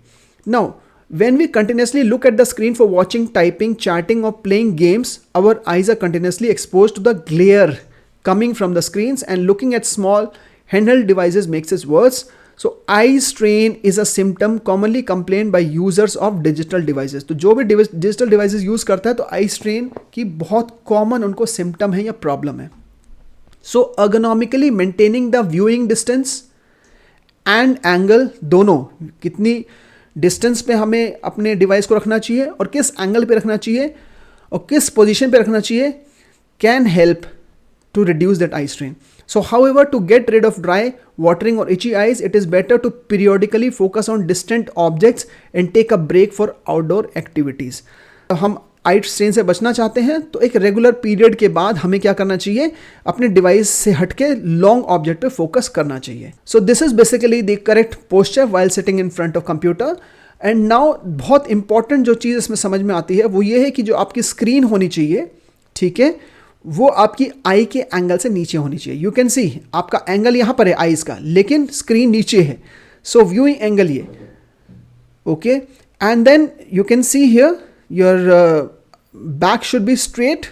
Now, when we continuously look at the screen for watching, typing, chatting or playing games, our eyes are continuously exposed to the glare coming from the screens, and looking at small handheld devices makes it worse. So eye strain is a symptom commonly complained by users of digital devices. तो जो भी digital devices use करता है तो eye strain की बहुत common उनको symptom है या problem है. So ergonomically maintaining the viewing distance and angle, दोनों कितनी distance पे हमें अपने device को रखना चाहिए और किस angle पे रखना चाहिए और किस position पे रखना चाहिए can help to reduce that eye strain. So however, to get rid of dry, watering or itchy eyes, it is better to periodically focus on distant objects and take a break for outdoor activities. तो हम eye strain से बचना चाहते हैं तो एक regular period के बाद हमें क्या करना चाहिए, अपने डिवाइस से हटके लॉन्ग ऑब्जेक्ट पे फोकस करना चाहिए. सो this is basically the correct posture while sitting in front of computer. And now बहुत इंपॉर्टेंट जो चीज़ इसमें समझ में आती है वो ये है कि जो आपकी स्क्रीन होनी चाहिए, ठीक है, वो आपकी आई के एंगल से नीचे होनी चाहिए. यू कैन सी आपका एंगल यहाँ पर है आईज का, लेकिन स्क्रीन नीचे है. सो व्यूइंग एंगल ये, okay. And then you can see here your back should be straight,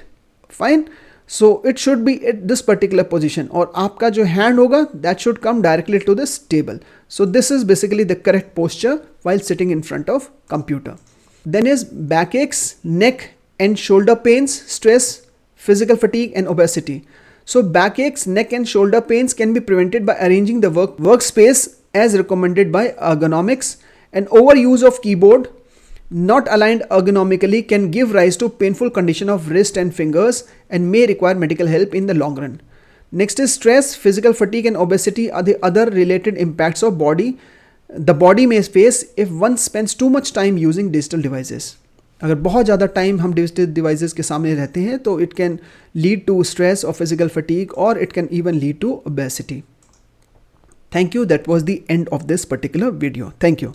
fine. So it should be at this particular position, और आपका जो हैंड होगा that should come directly to this table. So this is basically the correct posture while sitting in front of computer. Then is backaches, neck and shoulder pains, stress, physical fatigue and obesity. So backaches, neck and shoulder pains can be prevented by arranging the workspace as recommended by ergonomics. And overuse of keyboard not aligned ergonomically can give rise to painful condition of wrist and fingers and may require medical help in the long run. Next is stress, physical fatigue and obesity are the other related impacts of the body may face if one spends too much time using digital devices. अगर बहुत ज़्यादा time हम digital devices के सामने रहते हैं तो it can lead to stress और फिजिकल फटीग, और it can even lead to obesity. Thank you. That was the end of this particular video. Thank you.